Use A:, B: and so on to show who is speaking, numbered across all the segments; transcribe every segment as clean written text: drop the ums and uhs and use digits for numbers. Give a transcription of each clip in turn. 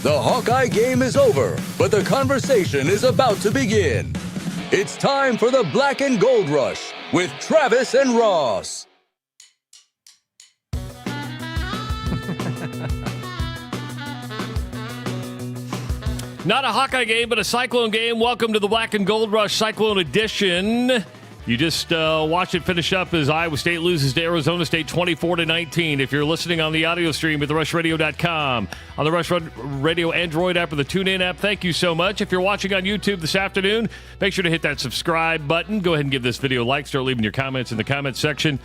A: The Hawkeye game is over, but the conversation is about to begin. It's time for the Black and Gold Rush with Travis and Ross.
B: Not a Hawkeye game, but a Cyclone game. Welcome to the Black and Gold Rush Cyclone Edition. You just watched it finish up as Iowa State loses to Arizona State 24-19. If you're listening on the audio stream at therushradio.com, on the Rush Radio Android app or the TuneIn app, thank you so much. If you're watching on YouTube this afternoon, make sure to hit that subscribe button. Go ahead and give this video a like. Start leaving your comments in the comments section.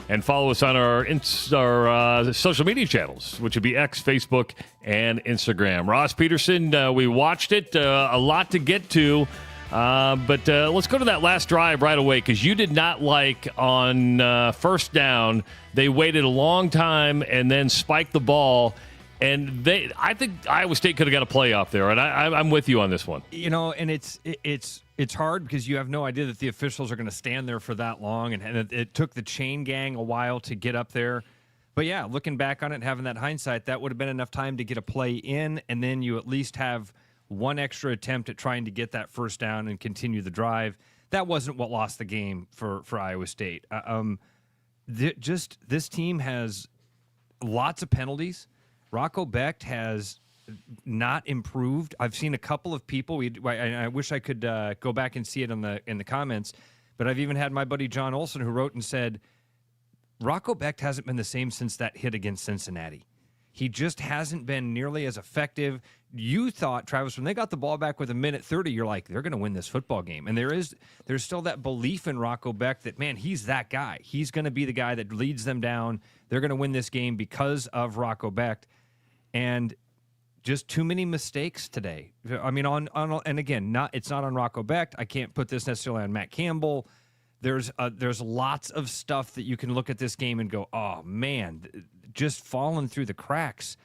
B: And follow us on our social media channels, which would be X, Facebook, and Instagram. Ross Peterson, we watched it. A lot to get to. But let's go to that last drive right away, because you did not like on first down. They waited a long time and then spiked the ball. And I think Iowa State could have got a playoff there. And I'm with you on this one.
C: You know, and it's hard because you have no idea that the officials are going to stand there for that long. And it took the chain gang a while to get up there. But, yeah, looking back on it and having that hindsight, that would have been enough time to get a play in. And then you at least have one extra attempt at trying to get that first down and continue the drive. That wasn't what lost the game for Iowa State. This team has lots of penalties. Rocco Becht has not improved. I've seen a couple of people. I wish I could go back and see it in the comments, but I've even had my buddy John Olson who wrote and said, Rocco Becht hasn't been the same since that hit against Cincinnati. He just hasn't been nearly as effective. You thought, Travis, when they got the ball back with 1:30, you're like, they're going to win this football game. And there's still that belief in Rocco Becht that, man, he's that guy. He's going to be the guy that leads them down. They're going to win this game because of Rocco Becht. And just too many mistakes today. I mean, and again, it's not on Rocco Becht. I can't put this necessarily on Matt Campbell. There's lots of stuff that you can look at this game and go, oh man, just falling through the cracks.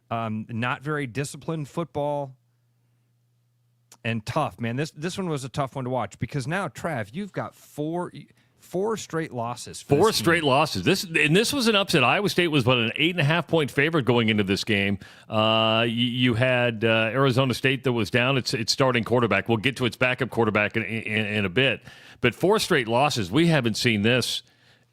C: Not very disciplined football, and tough, man. This one was a tough one to watch because now, Trav, you've got four straight losses.
B: Four straight losses. This was an upset. Iowa State was an 8.5-point favorite going into this game. You had Arizona State that was down its starting quarterback. We'll get to its backup quarterback in a bit. But four straight losses. We haven't seen this.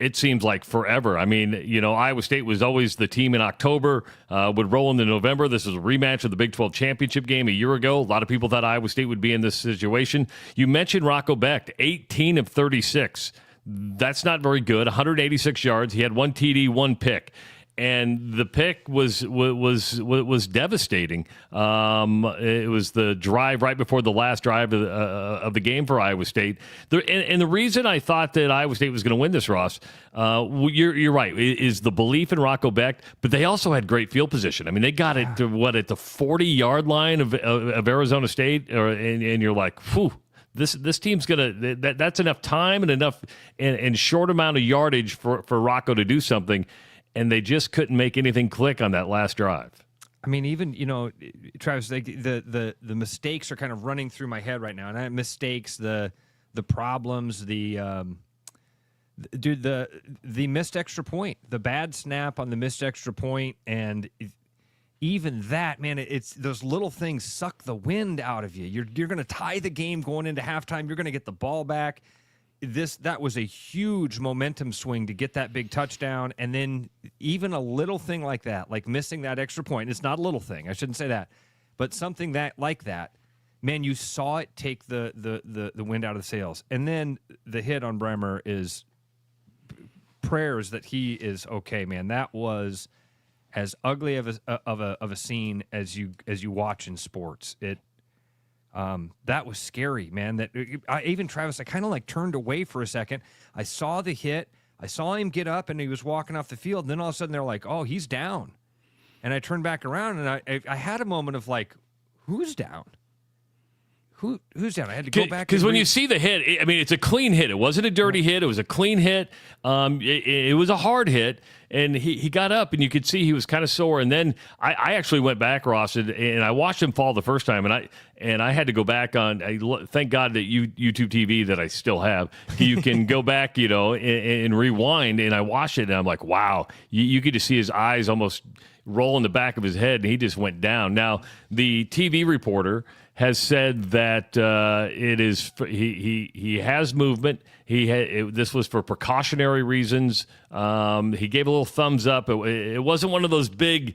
B: It seems like forever. I mean, you know, Iowa State was always the team in October, would roll into November. This was a rematch of the Big 12 championship game a year ago. A lot of people thought Iowa State would be in this situation. You mentioned Rocco Becht, 18 of 36. That's not very good. 186 yards. He had one TD, one pick. And the pick was devastating. It was the drive right before the last drive of the game for Iowa State. And the reason I thought that Iowa State was going to win this, Ross, you're right, is the belief in Rocco Becht, but they also had great field position. I mean, they got it to, at the 40-yard line of Arizona State, and you're like, whew. This team's gonna. That's enough time and enough and short amount of yardage for Rocco to do something, and they just couldn't make anything click on that last drive.
C: I mean, even, you know, Travis, the mistakes are kind of running through my head right now, and I have mistakes, the problems, the missed extra point, the bad snap on the missed extra point, and even that, man, it's those little things suck the wind out of you. You're going to tie the game going into halftime. You're going to get the ball back. That was a huge momentum swing to get that big touchdown, and then even a little thing like that, like missing that extra point. It's not a little thing. I shouldn't say that, but something like that, man, you saw it take the wind out of the sails. And then the hit on Bremer is prayers that he is okay, man. That was as ugly of a scene as you watch in sports. That was scary, man. Travis, I kind of like turned away for a second. I saw the hit. I saw him get up, and he was walking off the field. And then all of a sudden, they're like, "Oh, he's down." And I turned back around, and I had a moment of like, "Who's down? Who's down?" I had to go back
B: because when you see the hit, I mean, it's a clean hit. It wasn't a dirty hit. It was a clean hit. It was a hard hit, and he got up, and you could see he was kind of sore. And then I actually went back, Ross, and I watched him fall the first time, and I had to go back on. Thank God that YouTube TV that I still have, you can go back, you know, and rewind. And I watched it, and I'm like, wow, you could just see his eyes almost roll in the back of his head, and he just went down. Now, the TV reporter has said that it is he has movement. This was for precautionary reasons. He gave a little thumbs up. It wasn't one of those big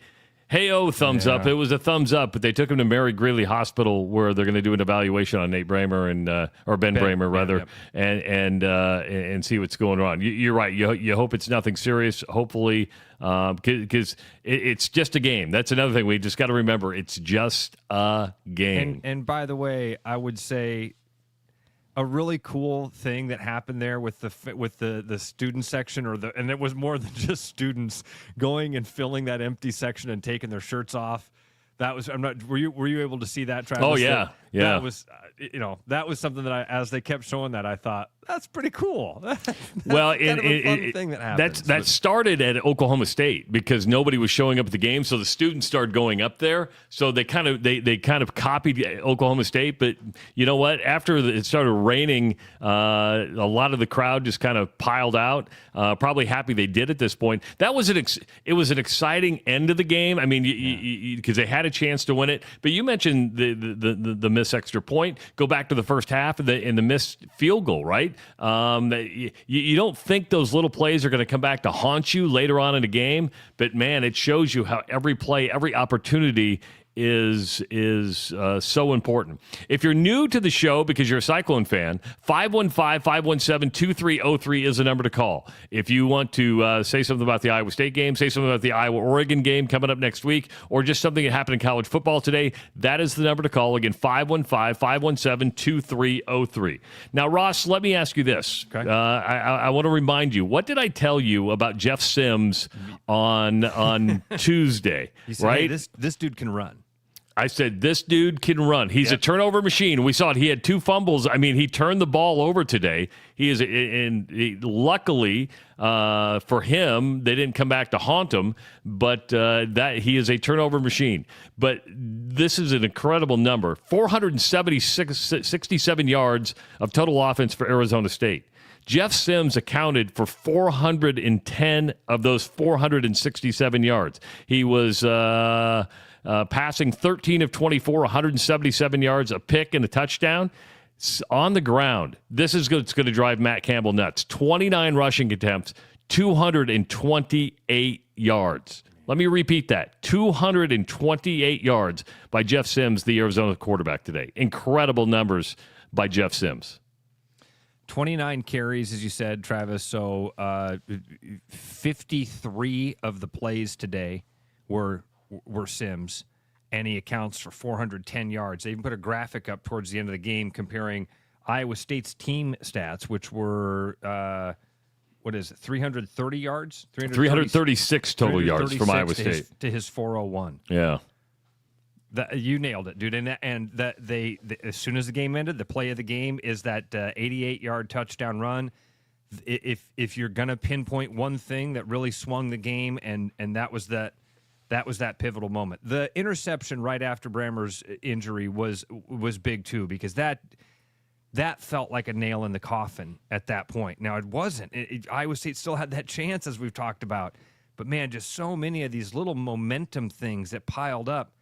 B: hey-oh thumbs up. It was a thumbs up, but they took him to Mary Greeley Hospital where they're going to do an evaluation on Nate Bramer or Ben Bramer rather, and see what's going on. You're right. You hope it's nothing serious. Hopefully, because it's just a game. That's another thing we just got to remember. It's just a game.
C: And by the way, I would say a really cool thing that happened there with the student section, and it was more than just students going and filling that empty section and taking their shirts off. That was were you able to see that, Travis?
B: Oh yeah.
C: That was that was something that as they kept showing that, I thought that's pretty cool.
B: Well,
C: kind of a fun thing that happens.
B: That started at Oklahoma State because nobody was showing up at the game, so the students started going up there. So they kind of copied Oklahoma State, but you know what? After it started raining, a lot of the crowd just kind of piled out. Probably happy they did at this point. That was it was an exciting end of the game. I mean, because they had a chance to win it. But you mentioned the missed extra point. Go back to the first half and the missed field goal, right? You don't think those little plays are going to come back to haunt you later on in the game, but man, it shows you how every play, every opportunity is so important. If you're new to the show because you're a Cyclone fan, 515-517-2303 is the number to call. If you want to say something about the Iowa State game, say something about the Iowa-Oregon game coming up next week, or just something that happened in college football today, that is the number to call. Again, 515-517-2303. Now, Ross, let me ask you this.
C: Okay.
B: I want to remind you, what did I tell you about Jeff Sims on Tuesday?
C: You said,
B: right?
C: Hey, this dude can run.
B: I said, this dude can run. He's a turnover machine. We saw it. He had 2 fumbles. I mean, he turned the ball over today. Luckily for him, they didn't come back to haunt him, but that he is a turnover machine. But this is an incredible number. 467 yards of total offense for Arizona State. Jeff Sims accounted for 410 of those 467 yards. He was passing 13 of 24, 177 yards, a pick and a touchdown. On the ground, this is going to drive Matt Campbell nuts. 29 rushing attempts, 228 yards. Let me repeat that. 228 yards by Jeff Sims, the Arizona quarterback today. Incredible numbers by Jeff Sims.
C: 29 carries, as you said, Travis. So 53 of the plays today were Sims, and he accounts for 410 yards. They even put a graphic up towards the end of the game comparing Iowa State's team stats, which were, 330 yards?
B: 336 total yards from Iowa State.
C: To his 401.
B: Yeah.
C: You nailed it, dude. And they as soon as the game ended, the play of the game is that 88-yard touchdown run. If you're going to pinpoint one thing that really swung the game, and that was that pivotal moment. The interception right after Bramer's injury was big too, because that felt like a nail in the coffin at that point. Now, it wasn't. Iowa State still had that chance, as we've talked about. But, man, just so many of these little momentum things that piled up.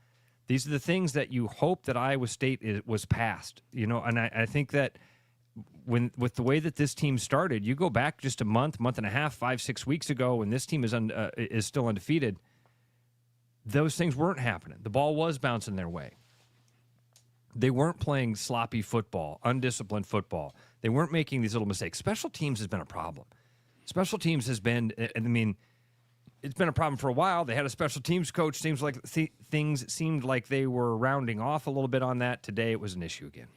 C: These are the things that you hope that Iowa State was past. And I think that with the way that this team started, you go back just a month and a half, 5, 6 weeks ago, when this team is still undefeated, those things weren't happening. The ball was bouncing their way. They weren't playing sloppy football, undisciplined football. They weren't making these little mistakes. Special teams has been a problem. Special teams has been, it's been a problem for a while. They had a special teams coach. Seems like things seemed like they were rounding off a little bit on that. Today it was an issue again.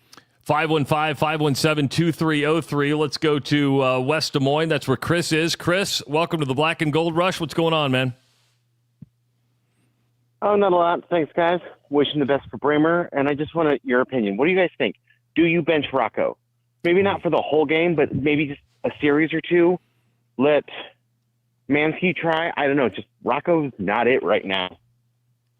B: 515-517-2303. Let's go to West Des Moines. That's where Chris is. Chris, welcome to the Black and Gold Rush. What's going on, man?
D: Oh, not a lot. Thanks, guys. Wishing the best for Bramer. And I just want your opinion. What do you guys think? Do you bench Rocco? Maybe not for the whole game, but maybe just a series or two. Let Mansky try. I don't know. Just Rocco's not it right now.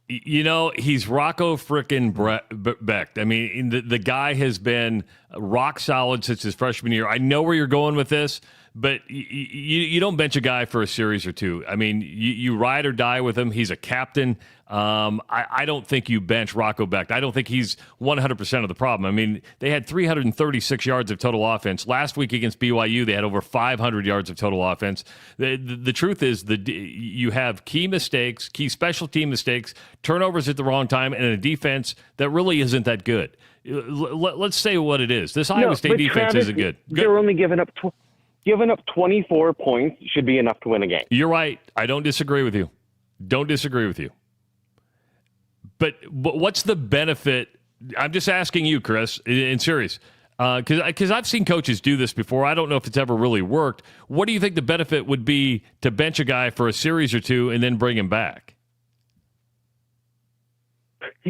B: He's Rocco frickin' Becht. I mean, the guy has been rock solid since his freshman year. I know where you're going with this, But you don't bench a guy for a series or two. I mean, you ride or die with him. He's a captain. I don't think you bench Rocco Becht. I don't think he's 100% of the problem. I mean, they had 336 yards of total offense. Last week against BYU, they had over 500 yards of total offense. The truth is you have key mistakes, key special team mistakes, turnovers at the wrong time, and a defense that really isn't that good. Let's say what it is. This Iowa State defense isn't good.
D: They're only giving up 24 points should be enough to win a game.
B: You're right. I don't disagree with you. Don't disagree with you. But what's the benefit? I'm just asking you, Chris, in serious, because I've seen coaches do this before. I don't know if it's ever really worked. What do you think the benefit would be to bench a guy for a series or two and then bring him back?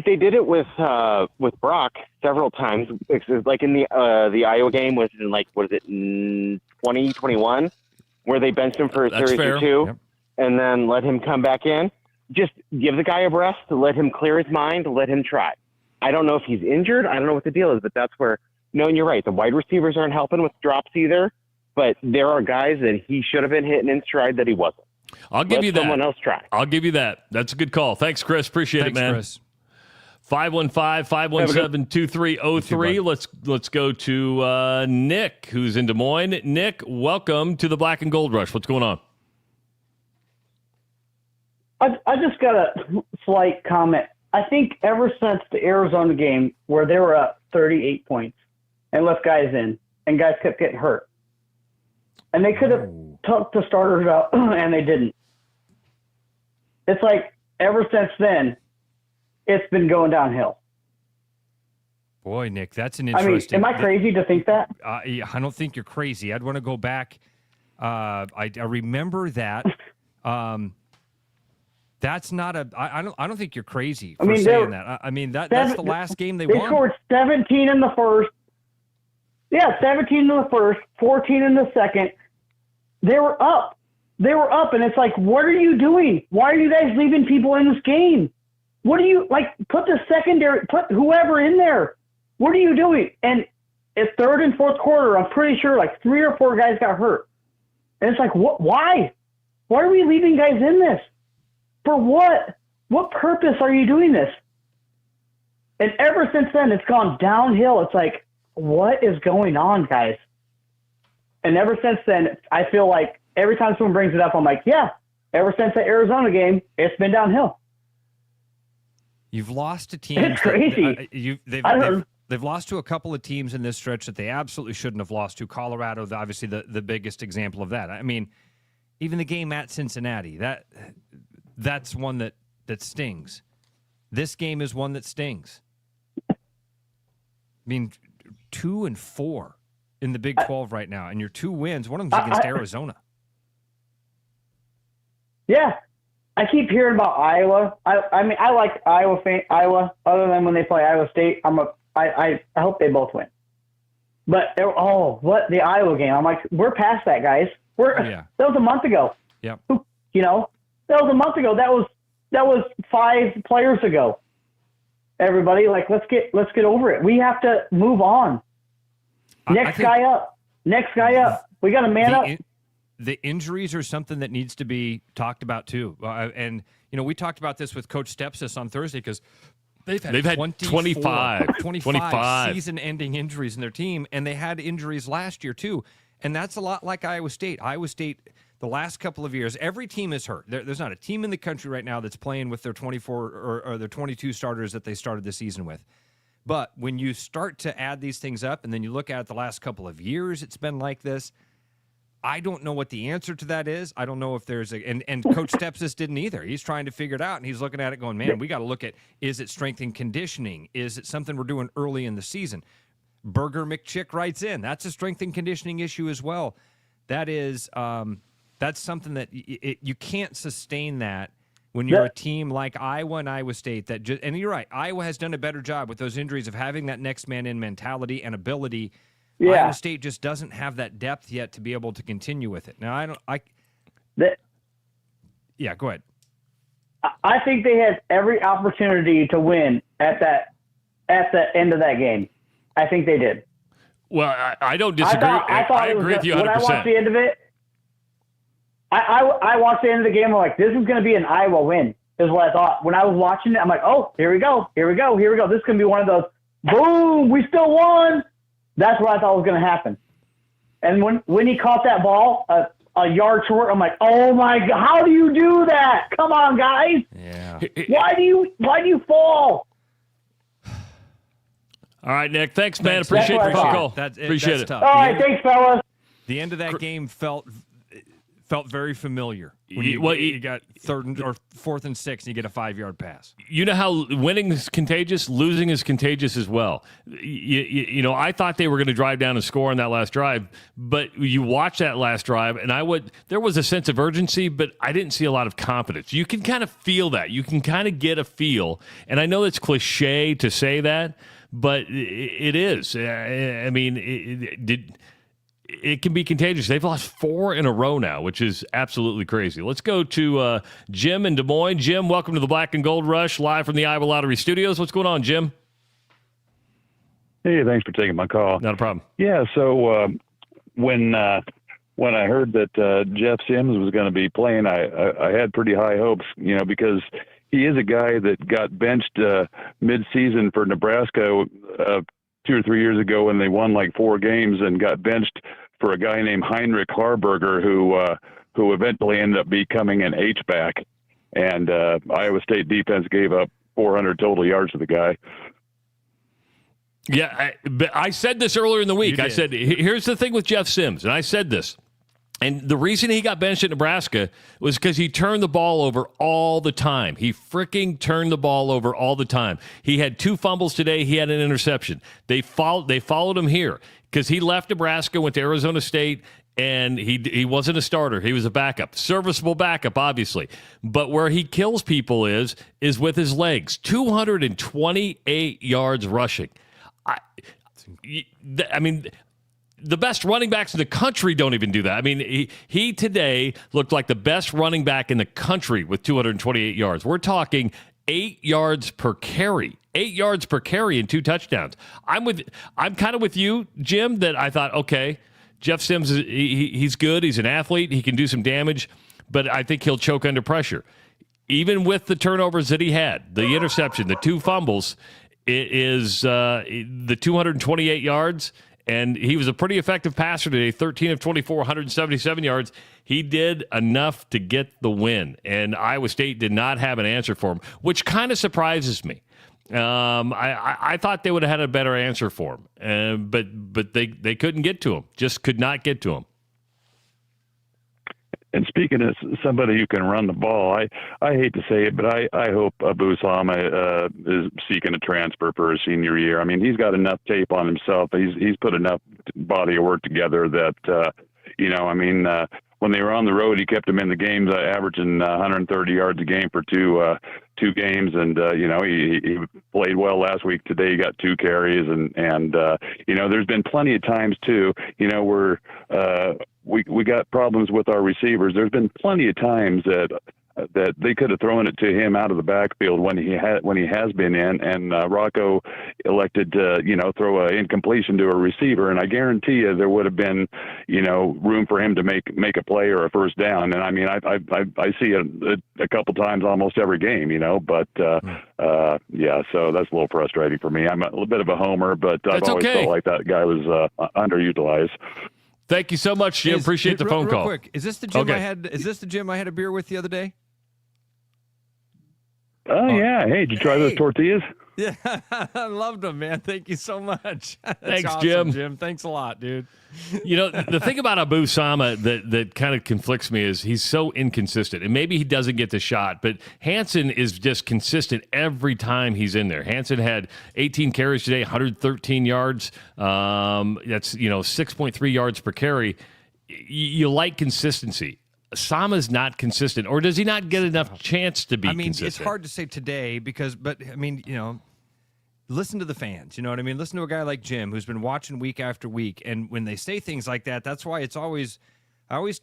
D: They did it with Brock several times. It's like in the Iowa game was in in 2021, where they benched him for a series or two, and then let him come back in. Just give the guy a rest to let him clear his mind, to let him try. I don't know if he's injured. I don't know what the deal is, but that's where. No, and you're right. The wide receivers aren't helping with drops either. But there are guys that he should have been hitting in stride that he wasn't.
B: I'll give you that.
D: Someone else try.
B: I'll give you that. That's a good call. Thanks, Chris. Appreciate it, man.
C: Chris.
B: 515-517-2303. Let's go to Nick, who's in Des Moines. Nick, welcome to the Black and Gold Rush. What's going on?
E: I just got a slight comment. I think ever since the Arizona game where they were up 38 points and left guys in, and guys kept getting hurt, and they could have took the starters out, and they didn't. It's like ever since then, it's been going downhill.
C: Boy, Nick, that's an interesting.
E: Am I crazy to think that?
C: I don't think you're crazy. I'd want to go back. I remember that. That's not a. I don't think you're crazy for saying that. I mean that's the last game they won.
E: They scored 17 in the first. Yeah, 17 in the first, 14 in the second. They were up, and it's like, what are you doing? Why are you guys leaving people in this game? What do you Put the secondary, put whoever in there. What are you doing? And at third and fourth quarter, I'm pretty sure 3 or 4 guys got hurt, and it's like, what? Why? Why are we leaving guys in this? For what? What purpose are you doing this? And ever since then, it's gone downhill. It's like, what is going on, guys? And ever since then, I feel like every time someone brings it up, I'm like, yeah, ever since the Arizona game, it's been downhill.
C: You've lost to teams.
E: It's crazy.
C: They've lost to a couple of teams in this stretch that they absolutely shouldn't have lost to. Colorado, obviously the biggest example of that. I mean, even the game at Cincinnati, that's one that stings. This game is one that stings. I mean, 2-4 in the Big 12 right now, and your 2 wins, one of them's against Arizona. Yeah,
E: I keep hearing about Iowa. I mean, I like Iowa. Other than when they play Iowa State, I hope they both win. But the Iowa game? I'm like, we're past that, guys. That was a month ago.
C: Yeah.
E: That was a month ago. That was 5 players ago. Everybody, let's get over it. We have to move on. Next guy up. We got to man up.
C: The injuries are something that needs to be talked about too. And we talked about this with Coach Stepsis on Thursday because they've had 25 season-ending injuries in their team, and they had injuries last year too. And that's a lot like Iowa State. Iowa State, the last couple of years, every team is hurt. There's not a team in the country right now that's playing with their 24 or their 22 starters that they started the season with. But when you start to add these things up, and then you look at the last couple of years, it's been like this. I don't know what the answer to that is. I don't know if there's and Coach Stepsis didn't either. He's trying to figure it out, and he's looking at it going, man, we got to look at, is it strength and conditioning? Is it something we're doing early in the season? Burger McChick writes in. That's a strength and conditioning issue as well. That is that's something that you can't sustain that when you're a team like Iowa and Iowa State. And you're right, Iowa has done a better job with those injuries of having that next man in mentality and ability. Yeah. Iowa State just doesn't have that depth yet to be able to continue with it. Now, yeah, go ahead.
E: I think they had every opportunity to win at the end of that game. I think they did.
B: Well, I don't disagree. I agree with you 100%.
E: When I watched the end of it, I watched the end of the game. I'm like, this is going to be an Iowa win, is what I thought. When I was watching it, I'm like, oh, here we go. This is going to be one of those, boom, we still won. That's what I thought was going to happen. And when he caught that ball a yard short, I'm like, oh my God, how do you do that? Come on, guys.
C: Yeah.
E: Why do you fall?
B: All right, Nick. Thanks, man. Appreciate your call. Appreciate it.
C: Tough.
E: All right, thanks, fellas.
C: The end of that game felt very familiar. When you got fourth and 6, and you get a 5-yard pass.
B: You know how winning is contagious, losing is contagious as well. You know, I thought they were going to drive down and score on that last drive, but you watch that last drive, and there was a sense of urgency, but I didn't see a lot of confidence. You can kind of feel that. You can kind of get a feel, and I know it's cliche to say that, but it is. I mean, it can be contagious. They've lost 4 in a row now, which is absolutely crazy. Let's go to Jim in Des Moines. Jim, welcome to the Black and Gold Rush, live from the Iowa Lottery Studios. What's going on, Jim?
F: Hey, thanks for taking my call.
B: Not a problem.
F: Yeah, so when I heard that Jeff Sims was going to be playing, I had pretty high hopes, you know, because he is a guy that got benched mid-season for Nebraska 2 or 3 years ago when they won like 4 games and got benched for a guy named Heinrich Harburger who eventually ended up becoming an H-back. And Iowa State defense gave up 400 total yards to the guy.
B: Yeah, I said this earlier in the week. I said, here's the thing with Jeff Sims, and I said this. And the reason he got benched at Nebraska was because he turned the ball over all the time. He freaking turned the ball over all the time. He had 2 fumbles today. He had an interception. They followed him here because he left Nebraska, went to Arizona State, and he wasn't a starter. He was a backup. Serviceable backup, obviously. But where he kills people is with his legs. 228 yards rushing. I mean, the best running backs in the country don't even do that. I mean, he today looked like the best running back in the country with 228 yards. We're talking 8 yards per carry. 8 yards per carry and 2 touchdowns. I'm kind of with you, Jim, that I thought, okay, Jeff Sims, he's good. He's an athlete. He can do some damage, but I think he'll choke under pressure. Even with the turnovers that he had, the interception, the 2 fumbles, it is the 228 yards. And he was a pretty effective passer today, 13 of 24, 177 yards. He did enough to get the win, and Iowa State did not have an answer for him, which kind of surprises me. I thought they would have had a better answer for him, but they couldn't get to him, just could not get to him.
F: And speaking of somebody who can run the ball, I hate to say it, but I hope Abu Sama is seeking a transfer for his senior year. I mean, he's got enough tape on himself. He's put enough body of work together that, when they were on the road, he kept them in the games, averaging 130 yards a game for two games. And, he played well last week. Today he got 2 carries. And there's been plenty of times, too, where we got problems with our receivers. There's been plenty of times that they could have thrown it to him out of the backfield when he has been in, and Rocco elected to throw an incompletion to a receiver, and I guarantee you there would have been room for him to make a play or a first down. And I mean I see it a couple times almost every game, but so that's a little frustrating for me. I'm a little bit of a homer, but I've always felt like that guy was underutilized.
B: Thank you so much, Jim. Appreciate the phone call.
C: Real quick, is this the gym I had a beer with the other day?
F: Oh, yeah. Hey, did you try those tortillas?
C: Yeah, I loved them, man. Thank you so much.
B: Thanks,
C: awesome, Jim. Thanks a lot, dude.
B: The thing about Abu Sama that kind of conflicts me is he's so inconsistent. And maybe he doesn't get the shot, but Hansen is just consistent every time he's in there. Hansen had 18 carries today, 113 yards. That's, 6.3 yards per carry. You like consistency. Sama's not consistent, or does he not get enough chance to be consistent?
C: It's hard to say today listen to the fans, you know what I mean? Listen to a guy like Jim who's been watching week after week, and when they say things like that, that's why I always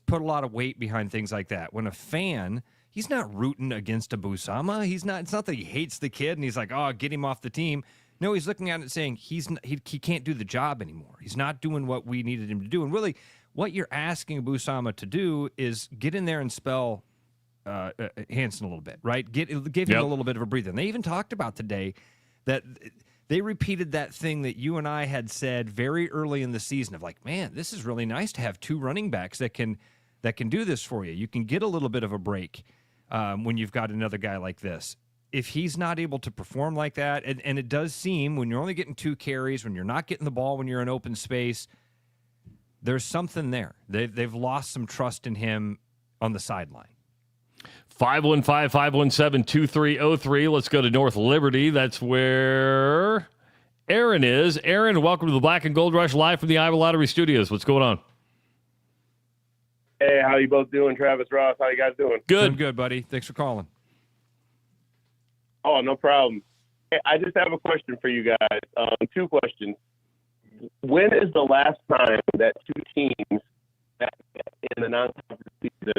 C: put a lot of weight behind things like that. When a fan, he's not rooting against Abu Sama. It's not that he hates the kid and he's like, oh, get him off the team. No, he's looking at it saying he can't do the job anymore. He's not doing what we needed him to do. And really, what you're asking Busama to do is get in there and spell Hansen a little bit, right? Give him a little bit of a breather. And they even talked about today that they repeated that thing that you and I had said very early in the season of like, man, this is really nice to have two running backs that can do this for you. You can get a little bit of a break when you've got another guy like this. If he's not able to perform like that, and it does seem when you're only getting 2 carries, when you're not getting the ball, when you're in open space, there's something there. They've lost some trust in him on the sideline.
B: 515-517-2303. Let's go to North Liberty. That's where Aaron is. Aaron, welcome to the Black and Gold Rush live from the Iowa Lottery Studios. What's going on?
G: Hey, how you both doing? Travis, Ross, how you guys doing?
B: Good.
C: Doing good, buddy. Thanks for calling.
G: Oh, no problem. Hey, I just have a question for you guys. 2 questions. When is the last time that 2 teams that in the non-conference season?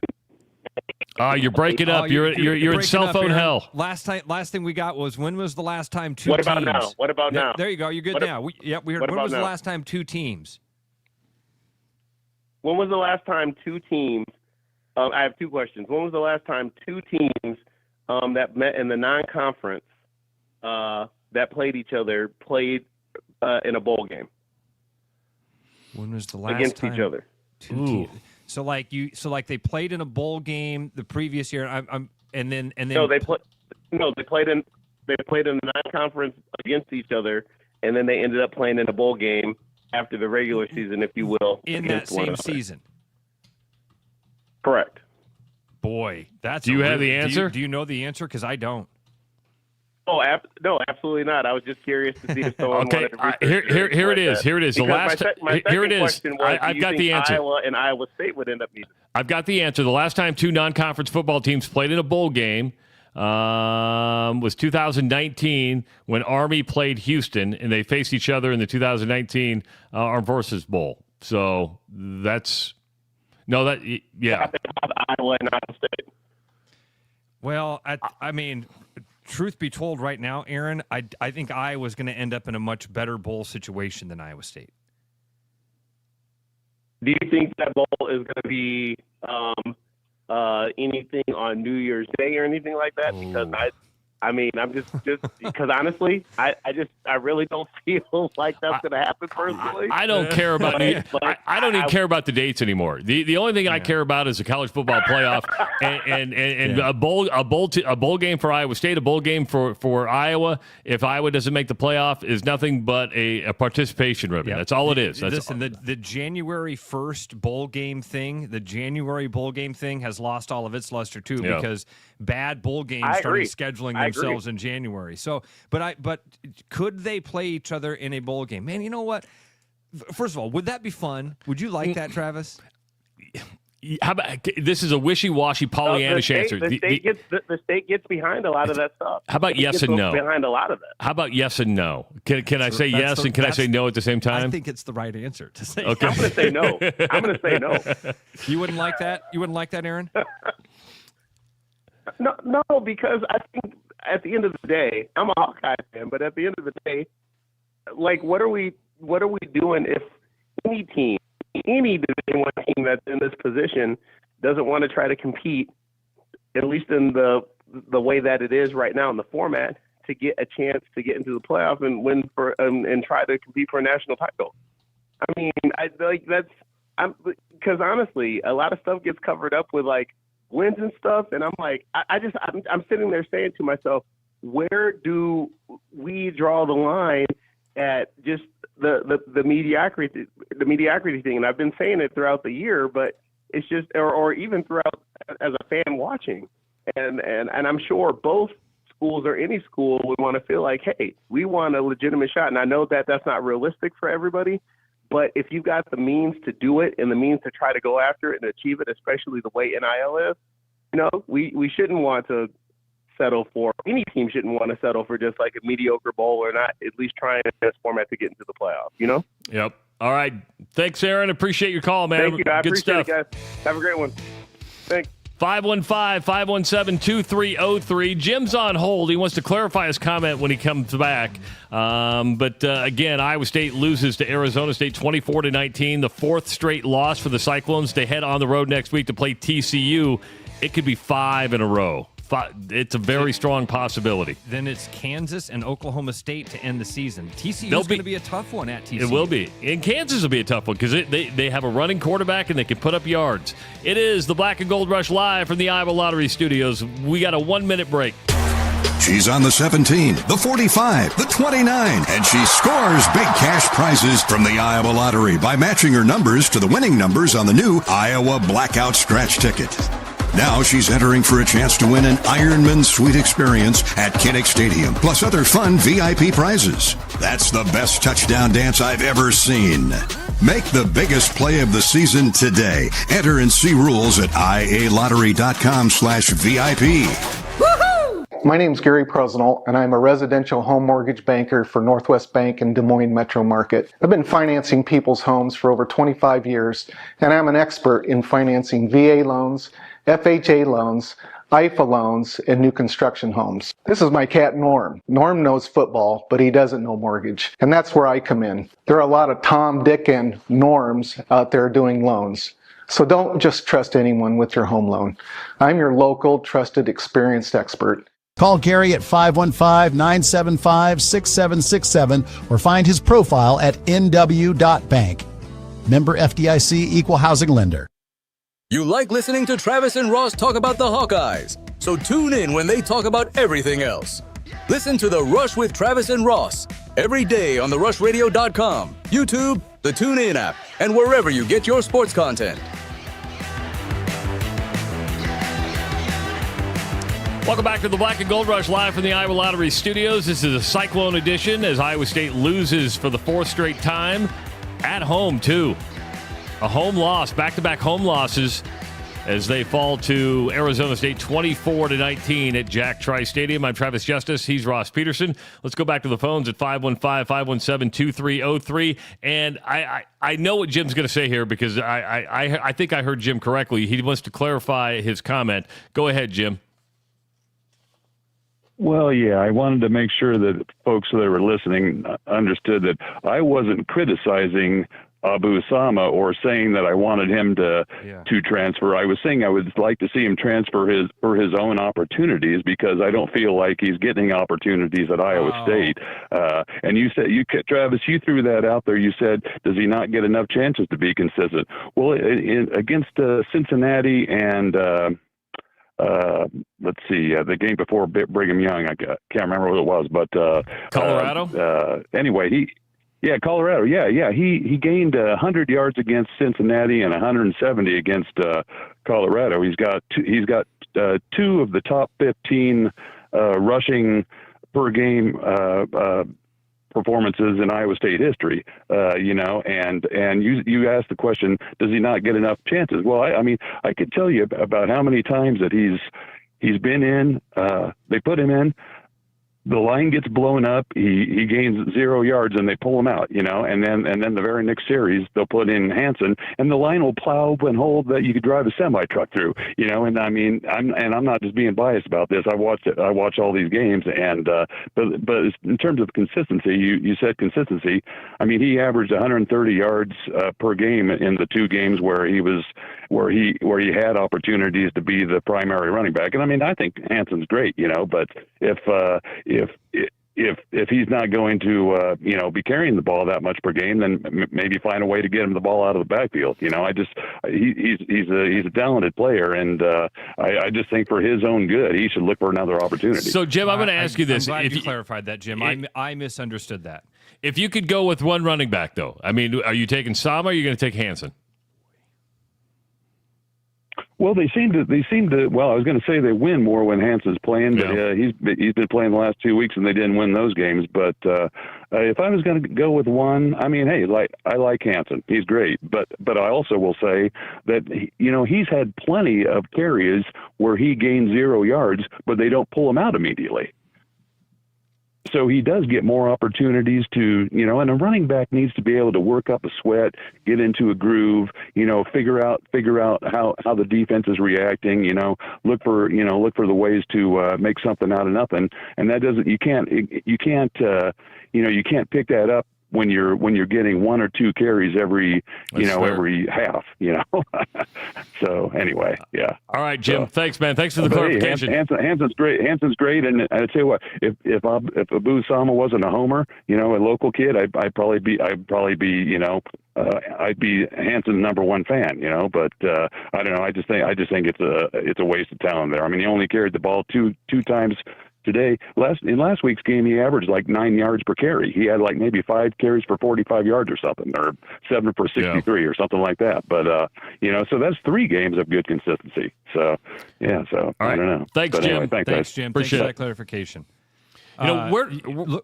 B: You're breaking up. You're in cell phone hell.
C: Last thing we got was when was the last time 2
G: What
C: teams?
G: about now? What about now?
C: There you go. You're good now. We heard. When was the last time 2 teams?
G: When was the last time 2 teams? I have 2 questions. When was the last time 2 teams that met in the non-conference that played each other in a bowl game?
C: When was the last
G: against
C: time
G: each other?
C: 2 teams? So they played in a bowl game the previous year. And then
G: They played in the non-conference against each other, and then they ended up playing in a bowl game after the regular season, if you will,
C: in that same season.
G: Correct.
C: Boy, that's.
B: Do you have the answer?
C: Do you know the answer? Because I don't.
G: Oh, no, absolutely not. I was just curious to see if someone
B: Okay,
G: wanted to research
B: here it is.
G: that.
B: Here it is. The
G: Because
B: last here it is.
G: question was,
B: I've got the answer.
G: Iowa and Iowa State would end up meeting.
B: I've got the answer. The last time 2 non-conference football teams played in a bowl game was 2019 when Army played Houston, and they faced each other in the 2019 Armed Forces Bowl. So that's
G: Iowa and Iowa State.
C: Well, I mean, truth be told, right now, Aaron, I think Iowa's going to end up in a much better bowl situation than Iowa State.
G: Do you think that bowl is going to be anything on New Year's Day or anything like that? Because I'm just because honestly, I really don't feel like that's going to happen personally.
B: I don't care about I don't even care about the dates anymore. The only thing I care about is the college football playoff and a bowl game for Iowa State, a bowl game for Iowa. If Iowa doesn't make the playoff, is nothing but a participation ribbon. That's all it is.
C: Listen, the January 1st bowl game thing, has lost all of its luster too because bad bowl games started scheduling themselves in January. So, but could they play each other in a bowl game? Man, you know what? First of all, would that be fun? Would you like that, Travis?
B: How about this is a wishy-washy Pollyannish answer.
G: The state gets behind a lot of that stuff.
B: How about yes and no?
G: Behind a lot of that.
B: How about yes and no? Can I say yes and can I say no at the same time?
C: I think it's the right answer to say.
B: Okay.
G: I'm going to say no. I'm going to say no.
C: You wouldn't like that? You wouldn't like that, Aaron?
G: No, because I think at the end of the day, I'm a Hawkeye fan, but at the end of the day, like, what are we doing if any Division I team that's in this position doesn't want to try to compete, at least in the way that it is right now in the format, to get a chance to get into the playoff and win and try to compete for a national title? I mean, because honestly, a lot of stuff gets covered up with like wins and stuff, and I'm like, I'm sitting there saying to myself, where do we draw the line at just the mediocrity thing? And I've been saying it throughout the year, but it's just, or even throughout as a fan watching, and I'm sure both schools or any school would want to feel like, hey, we want a legitimate shot. And I know that that's not realistic for everybody, but if you've got the means to do it and the means to try to go after it and achieve it, especially the way NIL is, we shouldn't want to settle for, any team shouldn't want to settle for just like a mediocre bowl or not at least trying in this format to get into the playoffs,
B: Yep. All right. Thanks, Aaron. Appreciate your call, man.
G: Thank you. I
B: Good
G: appreciate
B: stuff.
G: it, guys. Have a great one. Thanks.
B: 515-517-2303. Jim's on hold. He wants to clarify his comment when he comes back. But again, Iowa State loses to Arizona State 24-19. The fourth straight loss for the Cyclones. They head on the road next week to play TCU. It could be 5 in a row. It's a very strong possibility.
C: Then it's Kansas and Oklahoma State to end the season. TCU is going to be a tough one at TCU.
B: It will be. And Kansas will be a tough one because they have a running quarterback and they can put up yards. It is the Black and Gold Rush live from the Iowa Lottery Studios. We got a 1-minute break.
H: She's on the 17, the 45, the 29, and she scores big cash prizes from the Iowa Lottery by matching her numbers to the winning numbers on the new Iowa Blackout Scratch Ticket. Now she's entering for a chance to win an Ironman Suite experience at Kinnick Stadium, plus other fun VIP prizes. That's the best touchdown dance I've ever seen. Make the biggest play of the season today. Enter and see rules at ialottery.com/VIP.
I: My name's Gary Presnell, and I'm a residential home mortgage banker for Northwest Bank in Des Moines Metro Market. I've been financing people's homes for over 25 years, and I'm an expert in financing VA loans, FHA loans, IFA loans, and new construction homes. This is my cat Norm. Norm knows football, but he doesn't know mortgage, and that's where I come in. There are a lot of Tom, Dick, and Norms out there doing loans. So don't just trust anyone with your home loan. I'm your local, trusted, experienced expert.
J: Call Gary at 515-975-6767 or find his profile at nw.bank. Member FDIC, Equal Housing Lender.
A: You like listening to Travis and Ross talk about the Hawkeyes, so tune in when they talk about everything else. Listen to The Rush with Travis and Ross every day on therushradio.com, YouTube, the TuneIn app, and wherever you get your sports content.
B: Welcome back to the Black and Gold Rush live from the Iowa Lottery Studios. This is a Cyclone edition as Iowa State loses for the fourth straight time at home, too. A home loss, back-to-back home losses as they fall to Arizona State 24-19 at Jack Trice Stadium. I'm Travis Justice. He's Ross Peterson. Let's go back to the phones at 515-517-2303. And I know what Jim's going to say here because I think I heard Jim correctly. He wants to clarify his comment. Go ahead, Jim.
F: Well, yeah, I wanted to make sure that folks that were listening understood that I wasn't criticizing Abu Sama or saying that I wanted him to transfer. I was saying I would like to see him transfer for his own opportunities because I don't feel like he's getting opportunities at Iowa State. And you said, Travis, you threw that out there. You said, does he not get enough chances to be consistent? Well, against Cincinnati and let's see, the game before Brigham Young, I can't remember what it was, but
B: Colorado.
F: Anyway, Colorado. Yeah. He gained 100 yards against Cincinnati and 170 against Colorado. He's got two of the top 15 rushing per game performances in Iowa State history. And you asked the question, does he not get enough chances? Well, I mean, I could tell you about how many times that he's been in. They put him in. The line gets blown up. He gains 0 yards, and they pull him out. And then the very next series they'll put in Hansen, and the line will plow open hole that you could drive a semi truck through. And I mean, I'm not just being biased about this. I watch all these games, and but in terms of consistency, you said consistency. I mean, he averaged 130 yards per game in the two games where he had opportunities to be the primary running back. And I mean, I think Hansen's great, but if he's not going to be carrying the ball that much per game, then maybe find a way to get him the ball out of the backfield. He's a talented player, and I just think for his own good, he should look for another opportunity.
B: So, Jim, I'm going to ask you this.
C: I'm glad you clarified that, Jim. I misunderstood that.
B: If you could go with one running back, though, I mean, are you taking Sama or are you going to take Hansen?
F: Well, they seem to. Well, I was going to say they win more when Hansen's playing, but he's been playing the last 2 weeks and they didn't win those games. But if I was going to go with one, I mean, hey, I like Hansen. He's great, but I also will say that he's had plenty of carries where he gained 0 yards, but they don't pull him out immediately. So he does get more opportunities to, and a running back needs to be able to work up a sweat, get into a groove, figure out how the defense is reacting, look for the ways to make something out of nothing. And that doesn't, you can't pick that up when you're getting one or two carries every half, So anyway, yeah.
B: All right, Jim. Thanks, man. Thanks for the clarification.
F: Hanson's great. Hanson's great, and I'd tell you what, if Abu Sama wasn't a homer, a local kid, I'd probably be I'd be Hanson's number one fan, But I don't know. I just think it's a waste of talent there. I mean, he only carried the ball two times today. In last week's game, he averaged like 9 yards per carry. He had like maybe 5 carries for 45 yards or something, or 7 for 63 or something like that. But so that's 3 games of good consistency. So yeah, so
B: all right.
F: I don't know.
B: Thanks,
F: but
B: Jim.
F: Anyway,
C: Thanks,
F: guys.
C: Jim.
B: Appreciate
C: Thanks for
B: it.
C: that clarification.
B: We're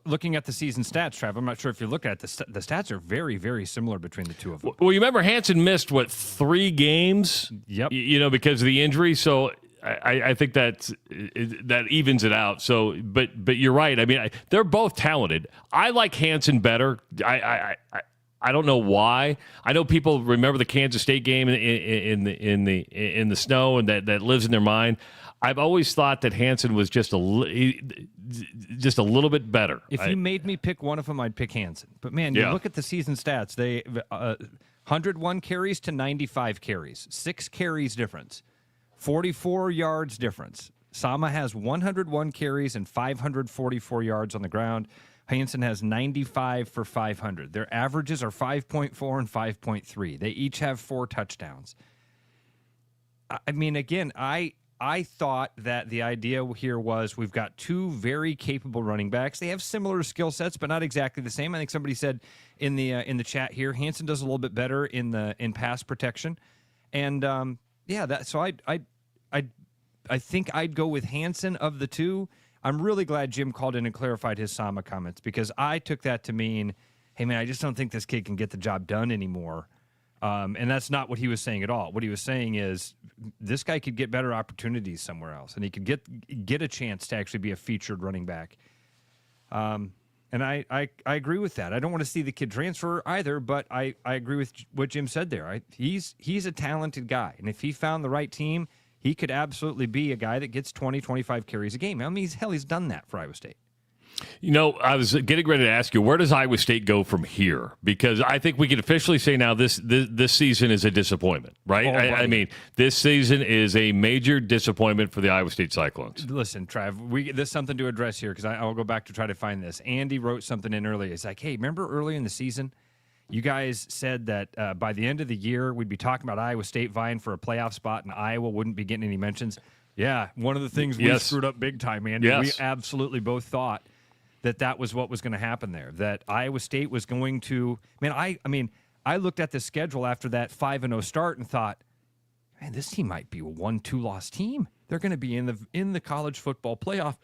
C: looking at the season stats, Trav. I'm not sure if you look at the stats are very, very similar between the two of them.
B: Well, you remember Hanson missed 3 games?
C: Yep.
B: Because of the injury. So I think that evens it out. So, but you're right. I mean, they're both talented. I like Hanson better. I don't know why. I know people remember the Kansas State game in the snow, and that lives in their mind. I've always thought that Hanson was just a little bit better.
C: If you made me pick one of them, I'd pick Hanson. But man, you look at the season stats. They 101 carries to 95 carries, 6 carries difference, 44 yards difference. Sama has 101 carries and 544 yards on the ground. Hanson has 95 for 500. Their averages are 5.4 and 5.3. They each have 4 touchdowns. I mean, again, I thought that the idea here was we've got 2 very capable running backs. They have similar skill sets, but not exactly the same. I think somebody said in the chat here, Hanson does a little bit better in pass protection, and So I think I'd go with Hanson of the 2. I'm really glad Jim called in and clarified his Sama comments, because I took that to mean, hey man, I just don't think this kid can get the job done anymore. And that's not what he was saying at all. What he was saying is this guy could get better opportunities somewhere else, and he could get a chance to actually be a featured running back. And I agree with that. I don't want to see the kid transfer either, but I agree with what Jim said there. He's a talented guy, and if he found the right team, he could absolutely be a guy that gets 20, 25 carries a game. I mean, he's done that for Iowa State.
B: I was getting ready to ask you, where does Iowa State go from here? Because I think we can officially say now this season is a disappointment, right? I mean, this season is a major disappointment for the Iowa State Cyclones.
C: Listen, Trav, there's something to address here, because I'll go back to try to find this. Andy wrote something in earlier. It's like, hey, remember earlier in the season, you guys said that by the end of the year, we'd be talking about Iowa State vying for a playoff spot, and Iowa wouldn't be getting any mentions. Yeah, one of the things we screwed up big time, Andy.
B: Yes.
C: We absolutely both thought that was what was going to happen there, that Iowa State was going to – I looked at the schedule after that 5-0 start and thought, man, this team might be a 1-2-loss team. They're going to be in the college football playoff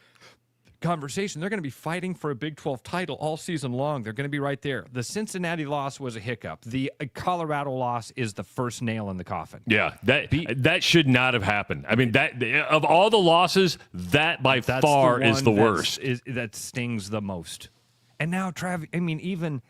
C: conversation. They're going to be fighting for a Big 12 title all season long. They're going to be right there. The Cincinnati loss was a hiccup. The Colorado loss is the first nail in the coffin.
B: Yeah, that should not have happened. I mean, that of all the losses, that by far is the worst.
C: That stings the most. And now, Trav, even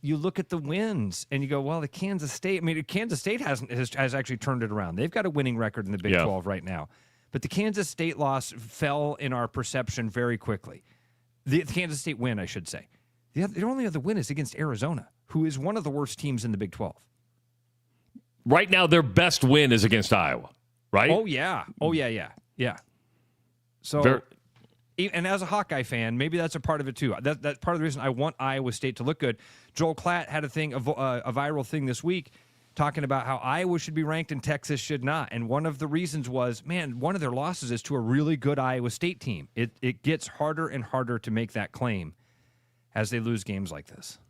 C: you look at the wins and you go, well, the Kansas State. Kansas State has actually turned it around. They've got a winning record in the Big 12 right now. But the Kansas State loss fell in our perception very quickly. The Kansas State win, I should say. The only other win is against Arizona, who is one of the worst teams in the Big 12.
B: Right now, their best win is against Iowa, right?
C: Oh, yeah. So, and as a Hawkeye fan, maybe that's a part of it, too. That's part of the reason I want Iowa State to look good. Joel Klatt had a viral thing this week talking about how Iowa should be ranked and Texas should not. And one of the reasons was, one of their losses is to a really good Iowa State team. It gets harder and harder to make that claim as they lose games like this.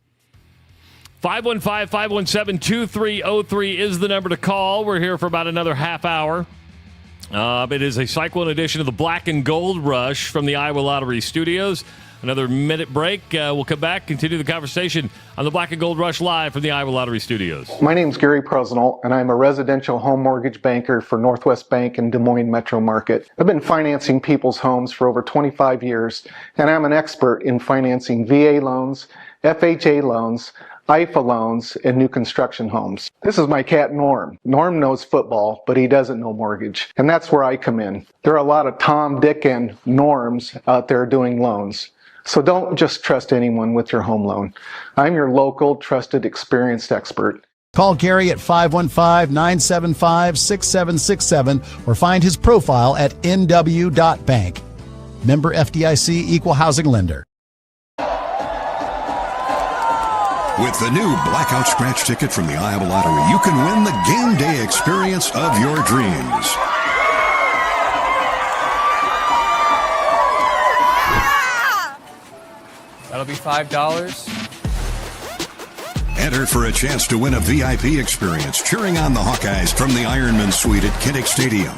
B: 515-517-2303 is the number to call. We're here for about another half hour. It is a Cyclone edition of the Black and Gold Rush from the Iowa Lottery Studios. Another minute break. We'll come back, continue the conversation on the Black and Gold Rush live from the Iowa Lottery Studios.
I: My name's Gary Presnell, and I'm a residential home mortgage banker for Northwest Bank and Des Moines Metro Market. I've been financing people's homes for over 25 years, and I'm an expert in financing VA loans, FHA loans, IFA loans, and new construction homes. This is my cat Norm. Norm knows football, but he doesn't know mortgage, and that's where I come in. There are a lot of Tom, Dick, and Norms out there doing loans. So don't just trust anyone with your home loan. I'm your local, trusted, experienced expert.
J: Call Gary at 515-975-6767 or find his profile at nw.bank. Member FDIC Equal Housing Lender.
H: With the new Blackout Scratch ticket from the Iowa Lottery, you can win the game day experience of your dreams.
K: That'll be $5.
H: Enter for a chance to win a VIP experience cheering on the Hawkeyes from the Ironman Suite at Kinnick Stadium.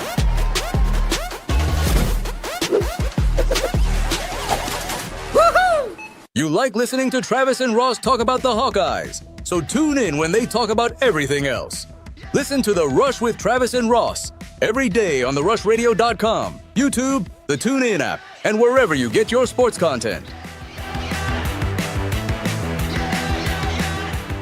A: You like listening to Travis and Ross talk about the Hawkeyes, so tune in when they talk about everything else. Listen to The Rush with Travis and Ross every day on therushradio.com, YouTube, the TuneIn app, and wherever you get your sports content.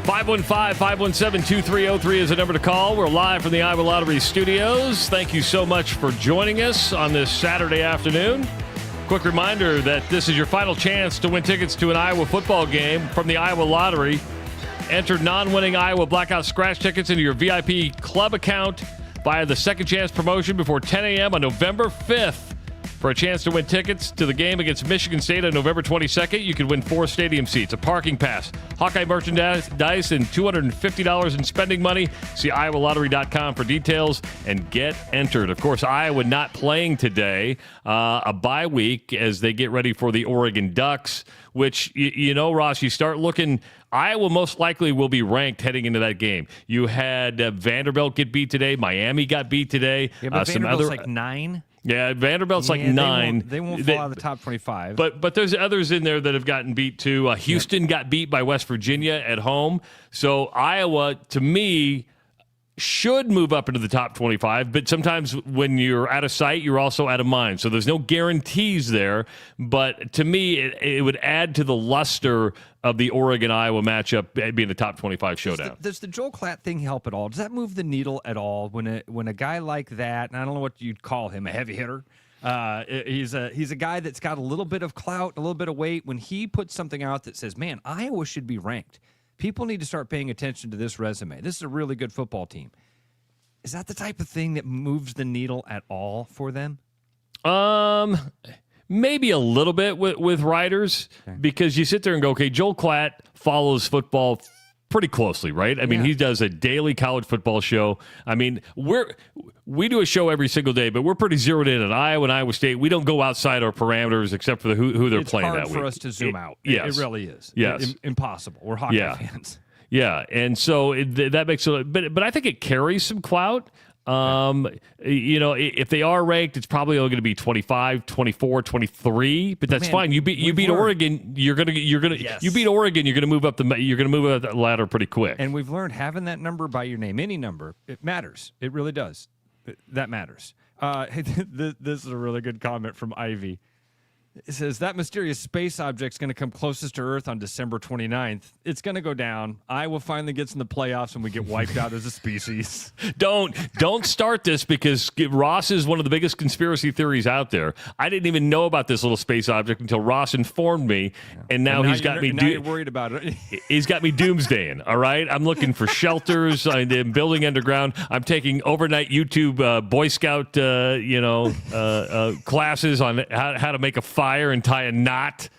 B: 515-517-2303 is the number to call. We're live from the Iowa Lottery Studios. Thank you so much for joining us on this Saturday afternoon. Quick reminder that this is your final chance to win tickets to an Iowa football game from the Iowa Lottery. Enter non-winning Iowa Blackout Scratch tickets into your VIP club account via the Second Chance promotion before 10 a.m. on November 5th. For a chance to win tickets to the game against Michigan State on November 22nd, you could win 4 stadium seats, a parking pass, Hawkeye merchandise, and $250 in spending money. See iowalottery.com for details and get entered. Of course, Iowa not playing today, a bye week as they get ready for the Oregon Ducks, which, you know, Ross, you start looking... Iowa most likely will be ranked heading into that game. You had Vanderbilt get beat today. Miami got beat today.
C: Yeah, but Vanderbilt's like 9.
B: Yeah, Vanderbilt's like 9.
C: They won't fall out of the top 25.
B: But there's others in there that have gotten beat too. Houston got beat by West Virginia at home. So Iowa, to me, should move up into the top 25. But sometimes when you're out of sight, you're also out of mind. So there's no guarantees there. But to me, it would add to the luster of the Oregon-Iowa matchup being the top 25 showdown.
C: Does the Joel Klatt thing help at all? Does that move the needle at all when a guy like that, and I don't know what you'd call him, a heavy hitter, he's a guy that's got a little bit of clout, a little bit of weight, when he puts something out that says, man, Iowa should be ranked. People need to start paying attention to this resume. This is a really good football team. Is that the type of thing that moves the needle at all for them?
B: Maybe a little bit with writers, because you sit there and go, okay, Joel Klatt follows football pretty closely, right? I mean, he does a daily college football show. I mean, we do a show every single day, but we're pretty zeroed in at Iowa and Iowa State. We don't go outside our parameters except for who they're playing that week.
C: It's hard for us to zoom out.
B: Yes.
C: It really is.
B: Yes.
C: Impossible. We're Hawkeye fans.
B: Yeah, and so that makes it, but I think it carries some clout. You know, if they are ranked, it's probably only going to be 25, 24, 23, but that's fine. You beat Oregon, you beat Oregon, you're going to move up the ladder pretty quick.
C: And we've learned having that number by your name, any number, it matters. It really does. That matters. This is a really good comment from Ivy. It says, that mysterious space object's going to come closest to Earth on December 29th. It's going to go down. Iowa finally gets in the playoffs and we get wiped out as a species.
B: Don't start this, because Ross is one of the biggest conspiracy theories out there. I didn't even know about this little space object until Ross informed me, and now he's got me.
C: Now you're worried about it.
B: He's got me doomsdaying. All right, I'm looking for shelters. I'm building underground. I'm taking overnight YouTube Boy Scout, classes on how to make a fire and tie a knot.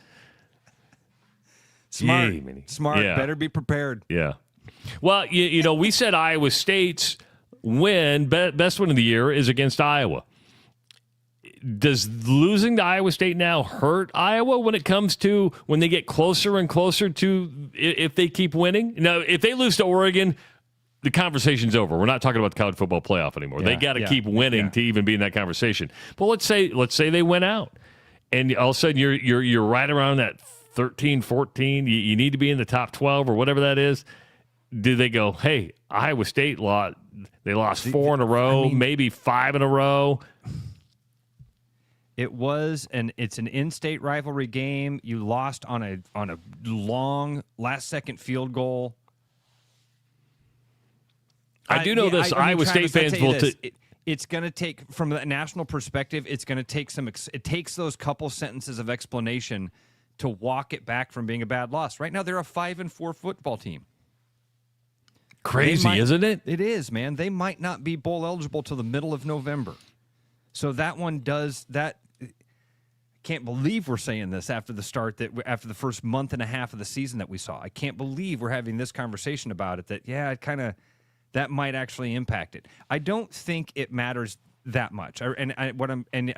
C: Smart.
B: Yeah.
C: Better be prepared.
B: Yeah. Well, you know, we said Iowa State's best win of the year is against Iowa. Does losing to Iowa State now hurt Iowa when it comes to when they get closer and closer to if they keep winning? Now, if they lose to Oregon, the conversation's over. We're not talking about the college football playoff anymore. They got to keep winning to even be in that conversation. But let's say they win out. and all of a sudden you're right around that 13, 14. You need to be in the top 12 or whatever that is. Do they go, hey, Iowa State lost? They lost 4 in a row, maybe 5 in a row.
C: It's an in-state rivalry game. You lost on a long last-second field goal.
B: I do know this. Iowa State fans will.
C: It's going to take, from a national perspective, it's going to take it takes those couple sentences of explanation to walk it back from being a bad loss. Right now, they're a 5-4 football team.
B: Crazy, isn't it?
C: It is, man. They might not be bowl eligible till the middle of November. So that one does that. I can't believe we're saying this after the first month and a half of the season that we saw. I can't believe we're having this conversation about it. That might actually impact it. I don't think it matters that much. I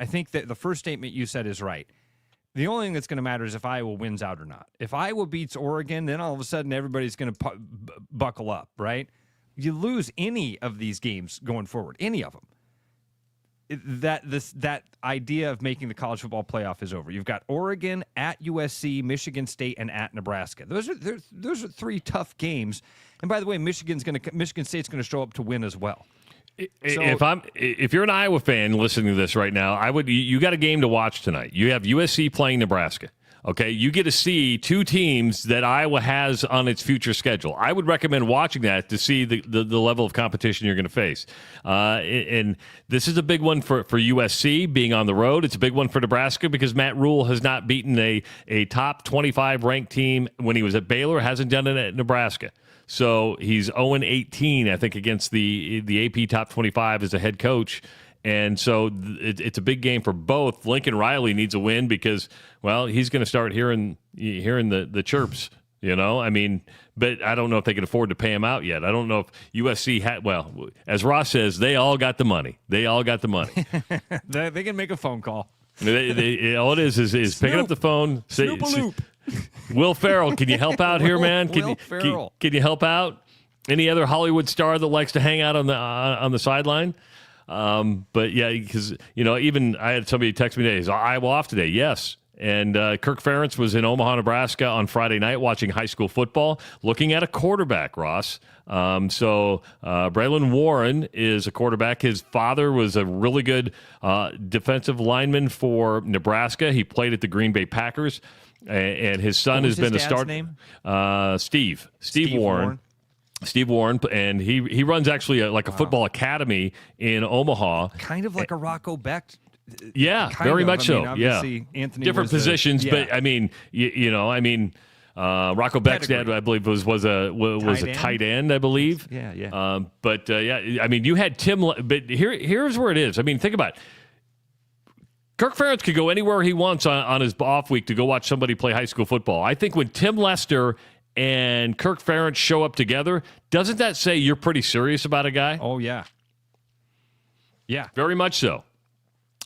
C: think that the first statement you said is right. The only thing that's going to matter is if Iowa wins out or not. If Iowa beats Oregon, then all of a sudden everybody's going to buckle up, right? You lose any of these games going forward, any of them. That idea of making the college football playoff is over. You've got Oregon, at USC, Michigan State, and at Nebraska. Those are 3 tough games. And by the way, Michigan State's going to show up to win as well.
B: If you're an Iowa fan listening to this right now, you got a game to watch tonight. You have USC playing Nebraska. Okay, you get to see 2 teams that Iowa has on its future schedule. I would recommend watching that to see the level of competition you're going to face. And this is a big one for USC being on the road. It's a big one for Nebraska because Matt Rule has not beaten a top 25 ranked team when he was at Baylor, hasn't done it at Nebraska. So he's 0-18, I think, against the AP top 25 as a head coach. And so it's a big game for both. Lincoln Riley needs a win because, well, he's going to start hearing the chirps, you know? I mean, but I don't know if they can afford to pay him out yet. I don't know if USC had, well, as Ross says, they all got the money. They all got the money.
C: They can make a phone call.
B: All it is picking up the phone.
C: Snoop-a-loop.
B: Will Ferrell, can you help out here, man? Can you help out? Any other Hollywood star that likes to hang out on the sideline? But yeah, because even I had somebody text me today. Is Iowa off today? Yes. And Kirk Ferentz was in Omaha, Nebraska on Friday night watching high school football, looking at a quarterback, Ross. So Braylon Warren is a quarterback. His father was a really good defensive lineman for Nebraska. He played at the Green Bay Packers. And his son has been a starter. Name? Steve Warren. Steve Warren, and he runs actually a football academy in Omaha.
C: Kind of like a Rocco Becht.
B: Yeah, very much so. Yeah,
C: Anthony
B: different positions, but I mean, Rocco Becht's dad, I believe, was a tight end, I believe.
C: Yeah.
B: But I mean, you had Tim. But here's where it is. I mean, think about it. Kirk Ferentz could go anywhere he wants on his off week to go watch somebody play high school football. I think when Tim Lester and Kirk Ferentz show up together, doesn't that say you're pretty serious about a guy?
C: Oh, yeah. Yeah.
B: Very much so.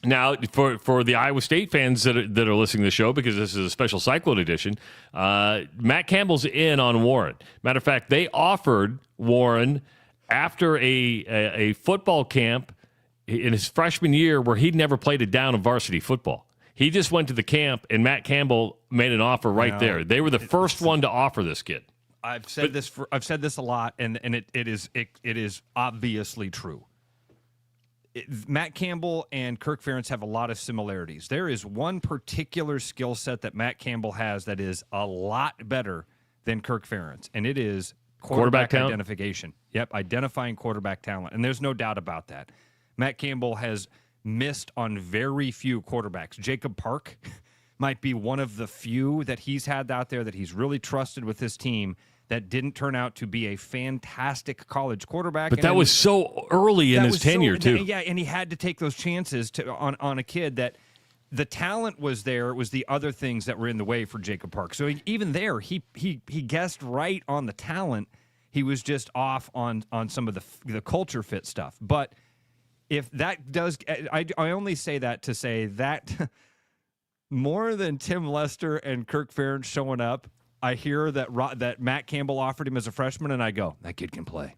B: Now, for the Iowa State fans that are listening to the show, because this is a special Cyclone edition, Matt Campbell's in on Warren. Matter of fact, they offered Warren after a football camp in his freshman year where he'd never played a down of varsity football. He just went to the camp, and Matt Campbell made an offer right there. They were the first one to offer this kid.
C: I've said this a lot, and it is obviously true. Matt Campbell and Kirk Ferentz have a lot of similarities. There is one particular skill set that Matt Campbell has that is a lot better than Kirk Ferentz, and it is quarterback identification. Yep, identifying quarterback talent, and there's no doubt about that. Matt Campbell has missed on very few quarterbacks. Jacob Park might be one of the few that he's had out there that he's really trusted with his team that didn't turn out to be a fantastic college quarterback.
B: But that was so early in his tenure, too.
C: Yeah, and he had to take those chances on a kid that the talent was there. It was the other things that were in the way for Jacob Park. So even there, he guessed right on the talent. He was just off on some of the culture fit stuff. But if that does, I only say that to say that more than Tim Lester and Kirk Ferentz showing up, I hear that Matt Campbell offered him as a freshman, and I go, that kid can play.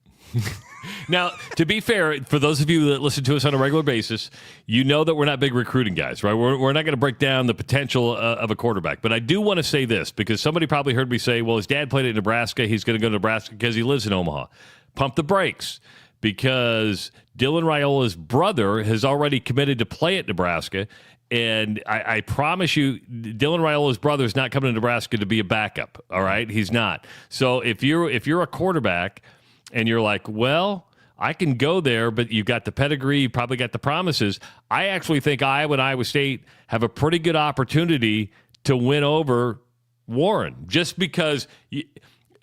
B: Now, to be fair, for those of you that listen to us on a regular basis, you know that we're not big recruiting guys, right? We're not going to break down the potential of a quarterback. But I do want to say this, because somebody probably heard me say, well, his dad played at Nebraska. He's going to go to Nebraska because he lives in Omaha. Pump the brakes, because Dylan Raiola's brother has already committed to play at Nebraska. And I promise you, Dylan Raiola's brother is not coming to Nebraska to be a backup, all right? He's not. So if you're a quarterback and you're like, well, I can go there, but you've got the pedigree, you probably got the promises. I actually think Iowa and Iowa State have a pretty good opportunity to win over Warren, just because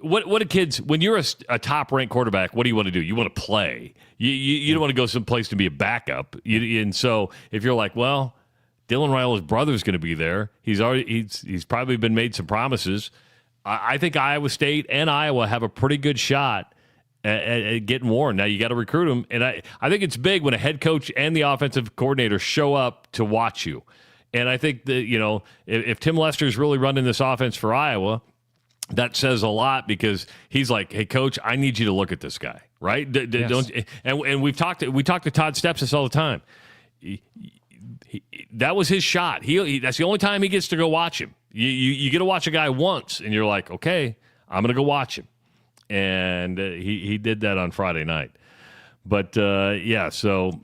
B: what do kids, when you're a top-ranked quarterback, what do you want to do? You want to play. You don't want to go someplace to be a backup. And so if you're like, well, Dylan Raiola's brother's going to be there. He's probably been made some promises. I think Iowa State and Iowa have a pretty good shot at getting Warren. Now, you got to recruit him. And I think it's big when a head coach and the offensive coordinator show up to watch you. And I think that, if Tim Lester's really running this offense for Iowa, that says a lot, because he's like, hey, coach, I need you to look at this guy, right?
C: Yes.
B: And we talk to Todd Stepsis all the time. That was his shot. That's the only time he gets to go watch him. You get to watch a guy once, and you're like, okay, I'm going to go watch him. And he did that on Friday night. But, so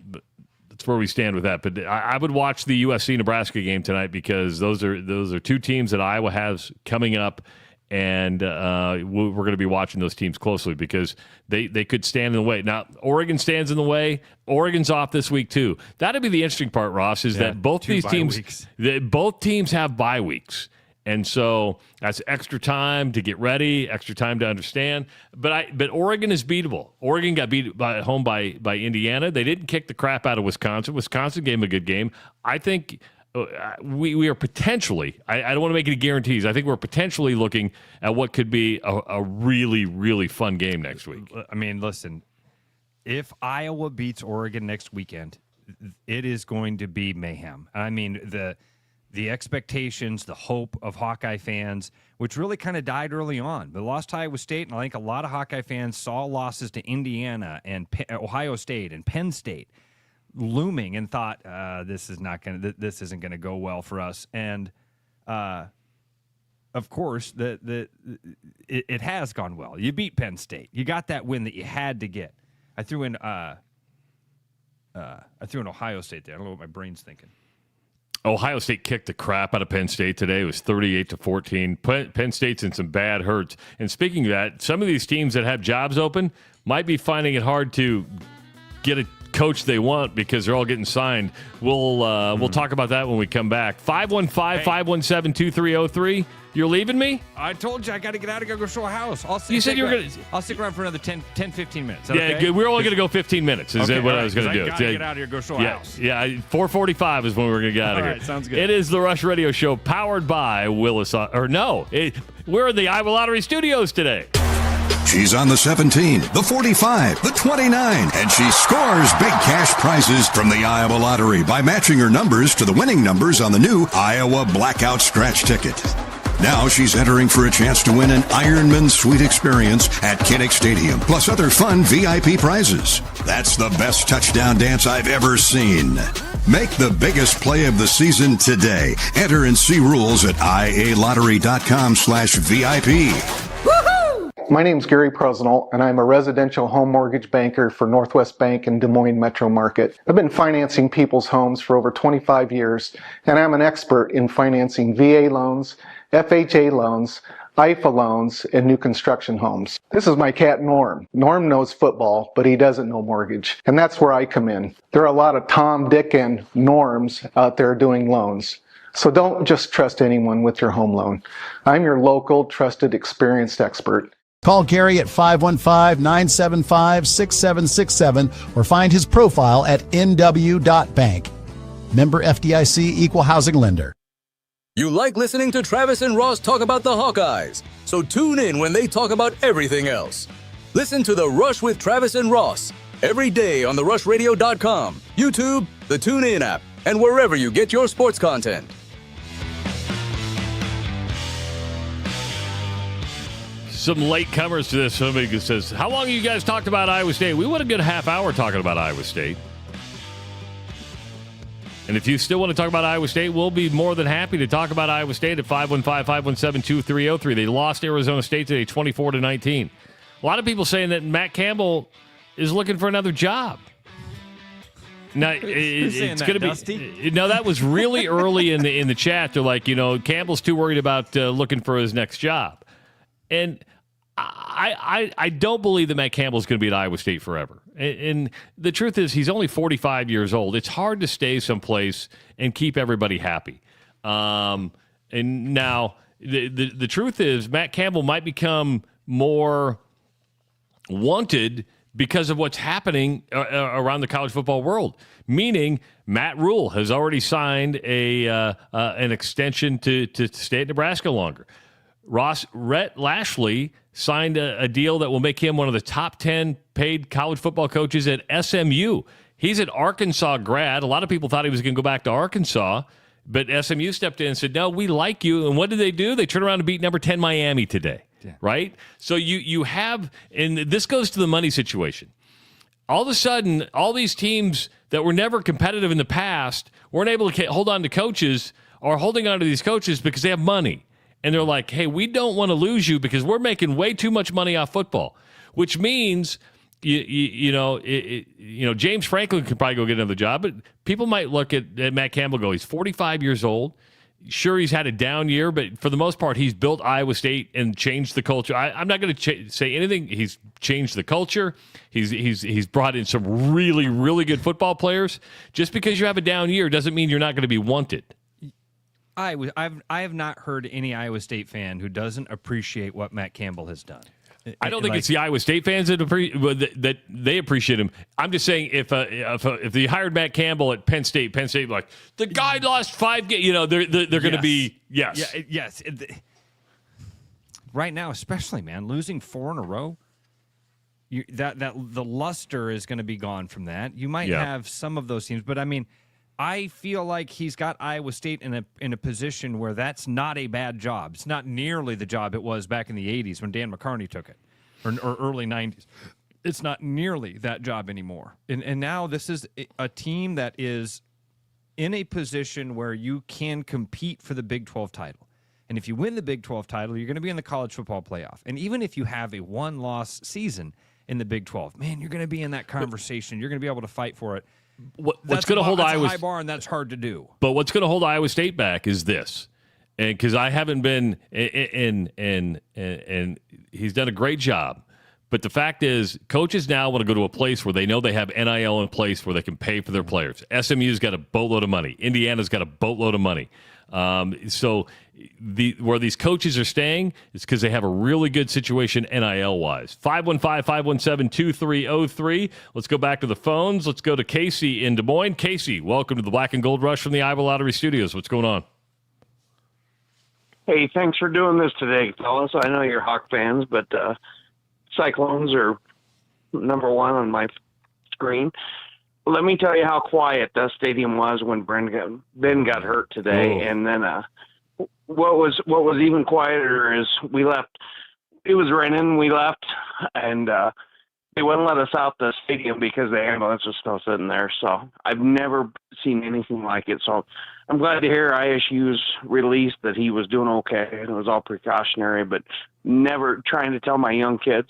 B: that's where we stand with that. But I would watch the USC-Nebraska game tonight, because those are two teams that Iowa has coming up, and we're going to be watching those teams closely, because they could stand in the way. Now, Oregon stands in the way. Oregon's off this week too. That'd be the interesting part, Ross, is that both these teams, both teams have bye weeks. And so that's extra time to get ready, extra time to understand. But Oregon is beatable. Oregon got beat at home by Indiana. They didn't kick the crap out of Wisconsin. Wisconsin gave them a good game. I think we are potentially, I don't want to make any guarantees, I think we're potentially looking at what could be a really, really fun game next week.
C: I mean, listen, if Iowa beats Oregon next weekend, it is going to be mayhem. I mean, the expectations, the hope of Hawkeye fans, which really kind of died early on. They lost to Iowa State, and I think a lot of Hawkeye fans saw losses to Indiana and Ohio State and Penn State looming, and thought this isn't going to go well for us. And of course, it has gone well. You beat Penn State. You got that win that you had to get. I threw in Ohio State there. I don't know what my brain's thinking.
B: Ohio State kicked the crap out of Penn State today. It was 38-14. Penn State's in some bad hurts. And speaking of that, some of these teams that have jobs open might be finding it hard to get a coach they want, because they're all getting signed. We'll talk about that when we come back. 515-517-2303. You're leaving me?
C: I told you I got to get out. I got to go show a house.
B: You said you were going to...
C: I'll stick around for another 10, 15 minutes.
B: Yeah,
C: okay?
B: We're only going to go 15 minutes is what I was going to do.
C: I got to get out of here, go show a house.
B: Yeah, 4:45 is when we're going to get out of here.
C: All right, sounds good.
B: It is the Rush Radio Show, powered by Willis... we're in the Iowa Lottery Studios today.
H: She's on the 17, the 45, the 29, and she scores big cash prizes from the Iowa Lottery by matching her numbers to the winning numbers on the new Iowa Blackout Scratch Ticket. Now she's entering for a chance to win an Ironman Suite experience at Kinnick Stadium, plus other fun VIP prizes. That's the best touchdown dance I've ever seen. Make the biggest play of the season today. Enter and see rules at ialottery.com/VIP.
I: My name's Gary Presnell, and I'm a residential home mortgage banker for Northwest Bank in Des Moines Metro Market. I've been financing people's homes for over 25 years, and I'm an expert in financing VA loans, FHA loans, IFA loans, and new construction homes. This is my cat Norm. Norm knows football, but he doesn't know mortgage, and that's where I come in. There are a lot of Tom, Dick, and Norms out there doing loans. So don't just trust anyone with your home loan. I'm your local, trusted, experienced expert.
J: Call Gary at 515-975-6767 or find his profile at nw.bank. Member FDIC Equal Housing Lender.
A: You like listening to Travis and Ross talk about the Hawkeyes, so tune in when they talk about everything else. Listen to The Rush with Travis and Ross every day on the rushradio.com, YouTube, the TuneIn app, and wherever you get your sports content.
B: some late comers to this. Somebody who says, how long have you guys talked about Iowa State? We went a good half hour talking about Iowa State. And if you still want to talk about Iowa State, we'll be more than happy to talk about Iowa State at 515-517-2303. They lost Arizona State today 24-19. A lot of people saying that Matt Campbell is looking for another job. Now, it's going to be no. That was really early in the chat. They're like, Campbell's too worried about looking for his next job, and I don't believe that Matt Campbell's going to be at Iowa State forever. And the truth is, he's only 45 years old. It's hard to stay someplace and keep everybody happy. And now the truth is, Matt Campbell might become more wanted because of what's happening around the college football world. Meaning, Matt Rule has already signed an extension to stay at Nebraska longer. Rhett Lashley signed a deal that will make him one of the top 10 paid college football coaches at SMU. He's an Arkansas grad. A lot of people thought he was going to go back to Arkansas, but SMU stepped in and said, no, we like you. And what did they do? They turned around and beat number 10 Miami today. Yeah. Right? So you have, and this goes to the money situation. All of a sudden, all these teams that were never competitive in the past weren't able to hold on to coaches or holding on to these coaches because they have money. And they're like, hey, we don't want to lose you because we're making way too much money off football, which means, James Franklin could probably go get another job, but people might look at Matt Campbell and go, he's 45 years old. Sure, he's had a down year, but for the most part, he's built Iowa State and changed the culture. I'm not going to say anything. He's changed the culture. He's brought in some really, really good football players. Just because you have a down year doesn't mean you're not going to be wanted.
C: I have not heard any Iowa State fan who doesn't appreciate what Matt Campbell has done.
B: I don't think it's the Iowa State fans that they appreciate him. I'm just saying if they hired Matt Campbell at Penn State, like the guy lost 5 games, they're going to be yes.
C: Yeah, yes. Right now, especially, man, losing 4 in a row, that the luster is going to be gone from that. You might have some of those teams, but I mean, I feel like he's got Iowa State in a position where that's not a bad job. It's not nearly the job it was back in the 80s when Dan McCarney took it, or early 90s. It's not nearly that job anymore. And now this is a team that is in a position where you can compete for the Big 12 title. And if you win the Big 12 title, you're going to be in the college football playoff. And even if you have a one-loss season in the Big 12, man, you're going to be in that conversation. You're going to be able to fight for it.
B: What's going to hold Iowa?
C: That's a high bar, and that's hard to do.
B: But what's going to hold Iowa State back is this, and because I haven't been, and he's done a great job. But the fact is, coaches now want to go to a place where they know they have NIL in place where they can pay for their players. SMU's got a boatload of money. Indiana's got a boatload of money. So where these coaches are staying is because they have a really good situation NIL-wise. 515-517-2303. Let's go back to the phones. Let's go to Casey in Des Moines. Casey, welcome to the Black and Gold Rush from the Iowa Lottery Studios. What's going on?
L: Hey, thanks for doing this today, fellas. I know you're Hawk fans, but Cyclones are number one on my screen. Let me tell you how quiet that stadium was when Ben got hurt today. Oh. And then what was even quieter is we left. It was raining. We left, and they wouldn't let us out the stadium because the ambulance was still sitting there. So I've never seen anything like it. So I'm glad to hear ISU's released that he was doing okay. And it was all precautionary, but never trying to tell my young kids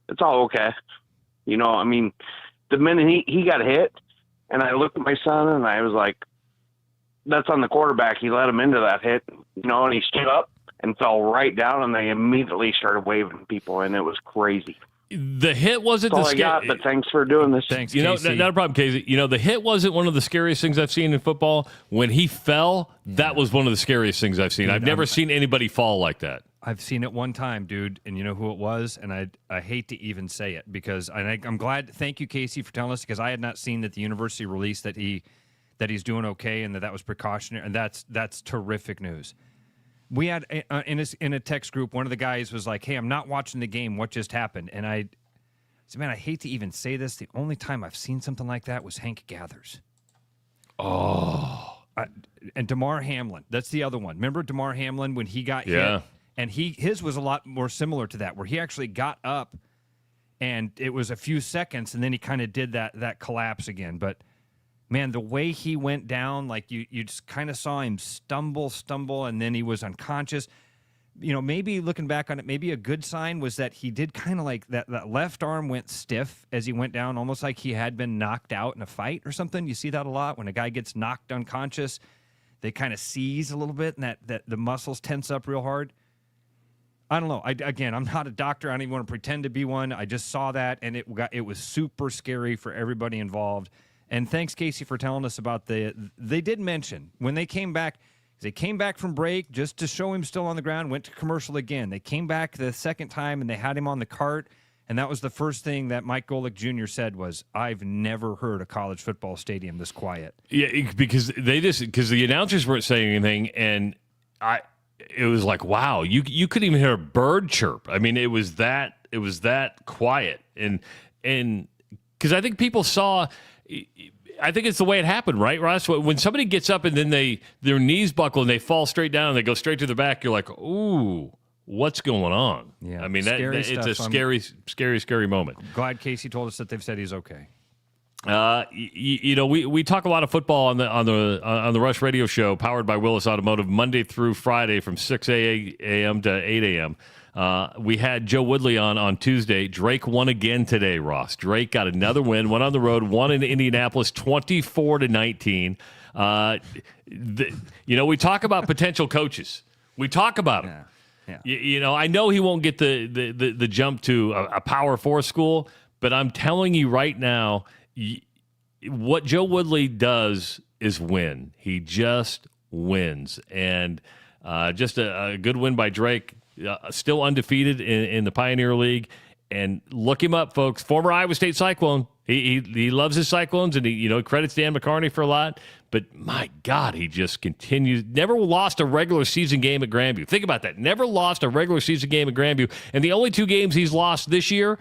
L: it's all okay. I mean, the minute he got hit, and I looked at my son and I was like, that's on the quarterback. He let him into that hit, and he stood up and fell right down, and they immediately started waving people, and it was crazy.
B: The hit wasn't
L: the scary. But thanks for doing this.
B: Thanks, Casey. Not a problem, Casey. The hit wasn't one of the scariest things I've seen in football. When he fell, that was one of the scariest things I've seen. Dude, I've never seen anybody fall like that.
C: I've seen it one time, dude, and you know who it was? And I hate to even say it because I'm glad. Thank you, Casey, for telling us because I had not seen that the university released that he's doing okay and that was precautionary, and that's terrific news. We had in a text group, one of the guys was like, "Hey, I'm not watching the game. What just happened?" And I said, "Man, I hate to even say this. The only time I've seen something like that was Hank Gathers."
B: Oh,
C: and Damar Hamlin. That's the other one. Remember Damar Hamlin when he got hit? And his was a lot more similar to that, where he actually got up, and it was a few seconds, and then he kind of did that collapse again. But, man, the way he went down, like you just kind of saw him stumble, and then he was unconscious. Maybe looking back on it, maybe a good sign was that he did kind of like that left arm went stiff as he went down, almost like he had been knocked out in a fight or something. You see that a lot when a guy gets knocked unconscious. They kind of seize a little bit, and that the muscles tense up real hard. I don't know. I'm not a doctor. I don't even want to pretend to be one. I just saw that, and it was super scary for everybody involved. And thanks, Casey, for telling us about they did mention when they came back from break just to show him still on the ground, went to commercial again. They came back the second time, and they had him on the cart, and that was the first thing that Mike Golick Jr. said was, I've never heard a college football stadium this quiet.
B: Yeah, because the announcers weren't saying anything, and it was like, wow, you couldn't even hear a bird chirp. I mean, it was that quiet, and because I think people saw. I think it's the way it happened, right, Ross? When somebody gets up and then their knees buckle and they fall straight down and they go straight to the back, you're like, ooh, what's going on?
C: Yeah,
B: I mean, it's a scary moment.
C: Glad Casey told us that they've said he's okay.
B: We talk a lot of football on the Rush Radio Show, powered by Willis Automotive, Monday through Friday from 6 a.m. to 8 a.m. We had Joe Woodley on Tuesday. Drake won again today, Ross. Drake got another win, went on the road, won in Indianapolis 24-19. We talk about potential coaches. We talk about them. Yeah. I know he won't get the jump to a Power 4 school, but I'm telling you right now, what Joe Woodley does is win. He just wins. And just a good win by Drake. Still undefeated in the Pioneer League, and look him up, folks. Former Iowa State Cyclone. He loves his Cyclones, and he credits Dan McCarney for a lot. But my God, he just continues. Never lost a regular season game at Grandview. Think about that. Never lost a regular season game at Grandview, and the only two games he's lost this year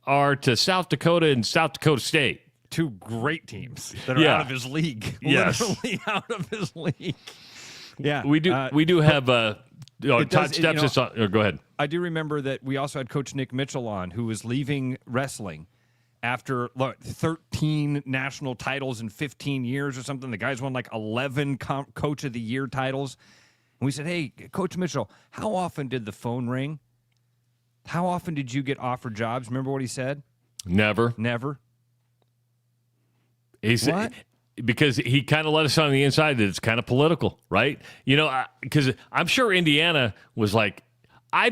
B: are to South Dakota and South Dakota State.
C: Two great teams that are out of his league.
B: Yes.
C: Literally out of his league. Yeah,
B: we do have. Todd Steps go ahead.
C: I do remember that we also had Coach Nick Mitchell on, who was leaving wrestling after 13 national titles in 15 years or something. The guy's won like 11 Coach of the Year titles. And we said, hey, Coach Mitchell, how often did the phone ring? How often did you get offered jobs? Remember what he said?
B: Never. He said, what? Because he kind of let us on the inside that it's kind of political, right? Because I'm sure Indiana was like, I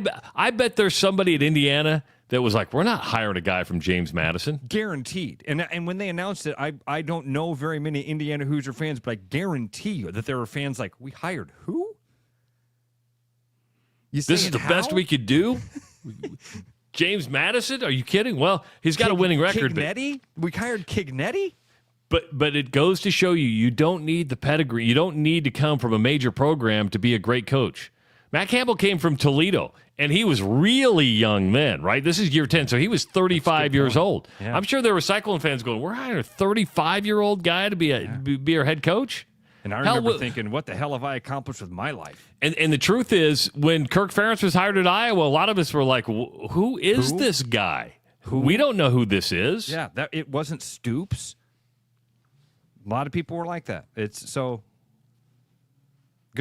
B: bet there's somebody at Indiana that was like, we're not hiring a guy from James Madison.
C: Guaranteed. And when they announced it, I don't know very many Indiana Hoosier fans, but I guarantee you that there were fans like, we hired who?
B: This is the best we could do? James Madison? Are you kidding? Well, he's got a winning record.
C: Kignetti? We hired Kignetti?
B: But it goes to show you don't need the pedigree. You don't need to come from a major program to be a great coach. Matt Campbell came from Toledo, and he was really young then, right? This is year 10, so he was 35 years old. Yeah. I'm sure there were Cyclone fans going, we're hiring a 35-year-old guy to be our head coach?
C: And I remember thinking, what the hell have I accomplished with my life?
B: And the truth is, when Kirk Ferentz was hired at Iowa, a lot of us were like, who is this guy? We don't know who this is.
C: Yeah, it wasn't Stoops. A lot of people were like that.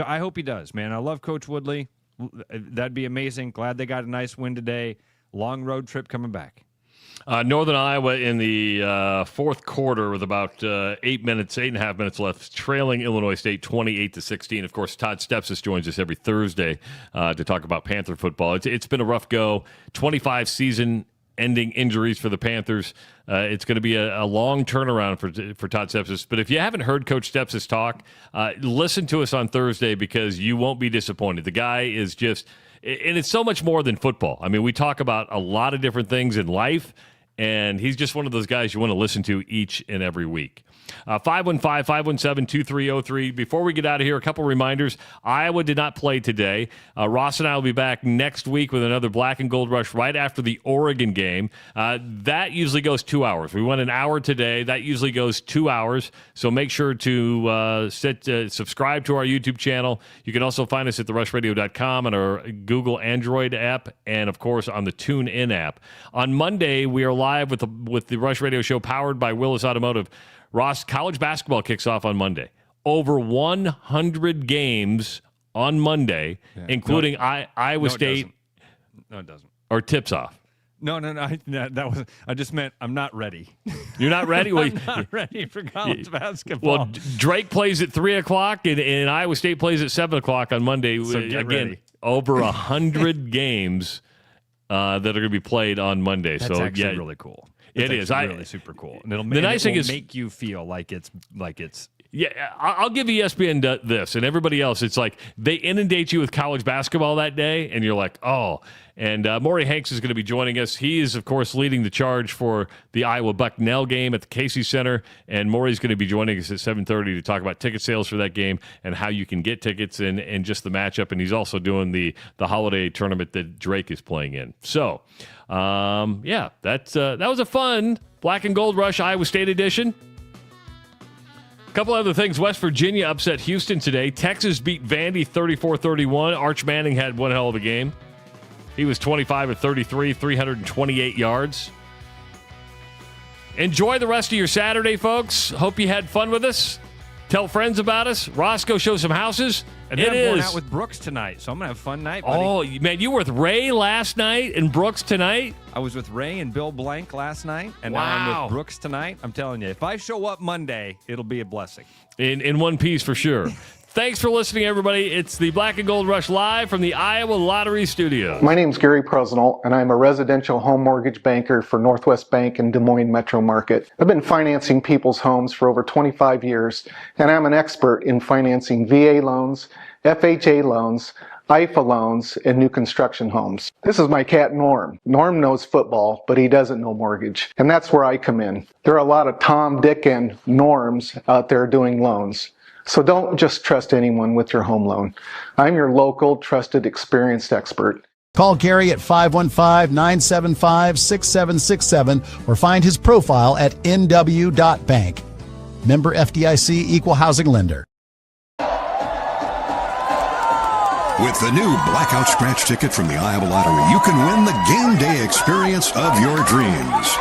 C: I hope he does, man. I love Coach Woodley. That'd be amazing. Glad they got a nice win today. Long road trip coming back.
B: Northern Iowa in the fourth quarter with about 8.5 minutes left, trailing Illinois State 28-16. Of course, Todd Stepsis joins us every Thursday to talk about Panther football. It's been a rough go. 25 season-ending injuries for the Panthers. It's going to be a long turnaround for Todd Stepsis. But if you haven't heard Coach Stepsis talk, listen to us on Thursday because you won't be disappointed. The guy is just – and it's so much more than football. I mean, we talk about a lot of different things in life, and he's just one of those guys you want to listen to each and every week. 515-517-2303. Before we get out of here, a couple reminders. Iowa did not play today. Ross and I will be back next week with another Black and Gold Rush right after the Oregon game. That usually goes 2 hours. We went an hour today. That usually goes 2 hours. So make sure to subscribe to our YouTube channel. You can also find us at therushradio.com and our Google Android app, and, of course, on the TuneIn app. On Monday, we are live with the Rush Radio Show powered by Willis Automotive. Ross, college basketball kicks off on Monday. Over 100 games on Monday, including Iowa State.
C: No, it doesn't.
B: Or tips off.
C: No. I just meant I'm not ready.
B: You're not ready? Well,
C: I'm not ready for college basketball.
B: Well, Drake plays at 3 o'clock, and Iowa State plays at 7 o'clock on Monday.
C: So get ready.
B: Over 100 games that are going to be played on Monday.
C: That's actually really cool.
B: It is
C: really super cool. And it'll make you feel like it's.
B: Yeah, I'll give ESPN this and everybody else. It's like they inundate you with college basketball that day, and you're like, oh. And Maury Hanks is going to be joining us. He is, of course, leading the charge for the Iowa Bucknell game at the Casey Center. And Maury's going to be joining us at 7:30 to talk about ticket sales for that game and how you can get tickets and just the matchup. And he's also doing the holiday tournament that Drake is playing in. So, that was a fun Black and Gold Rush Iowa State edition. A couple other things. West Virginia upset Houston today. Texas beat Vandy 34-31. Arch Manning had one hell of a game. He was 25 of 33, 328 yards. Enjoy the rest of your Saturday, folks. Hope you had fun with us. Tell friends about us. Roscoe, show some houses.
C: And then I'm going out with Brooks tonight, so I'm going to have a fun night, buddy.
B: Oh, man, you were with Ray last night and Brooks tonight?
C: I was with Ray and Bill Blank last night, and
B: wow.
C: now I'm with Brooks tonight. I'm telling you, if I show up Monday, it'll be a blessing.
B: In one piece, for sure. Thanks for listening, everybody. It's the Black and Gold Rush live from the Iowa Lottery Studio.
I: My name's Gary Presnell, and I'm a residential home mortgage banker for Northwest Bank in Des Moines Metro Market. I've been financing people's homes for over 25 years, and I'm an expert in financing VA loans, FHA loans, IFA loans, and new construction homes. This is my cat Norm. Norm knows football, but he doesn't know mortgage, and that's where I come in. There are a lot of Tom, Dick, and Norms out there doing loans. So don't just trust anyone with your home loan. I'm your local, trusted, experienced expert.
J: Call Gary at 515-975-6767 or find his profile at nw.bank. Member FDIC Equal Housing Lender.
H: With the new Blackout Scratch ticket from the Iowa Lottery, you can win the game day experience of your dreams.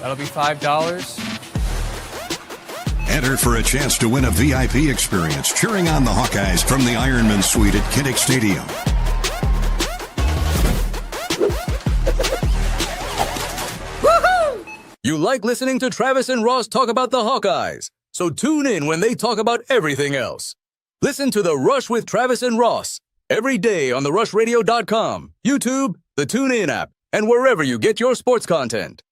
K: That'll be $5.
H: Enter for a chance to win a VIP experience cheering on the Hawkeyes from the Ironman Suite at Kinnick Stadium.
A: You like listening to Travis and Ross talk about the Hawkeyes, so tune in when they talk about everything else. Listen to The Rush with Travis and Ross every day on therushradio.com, YouTube, the TuneIn app, and wherever you get your sports content.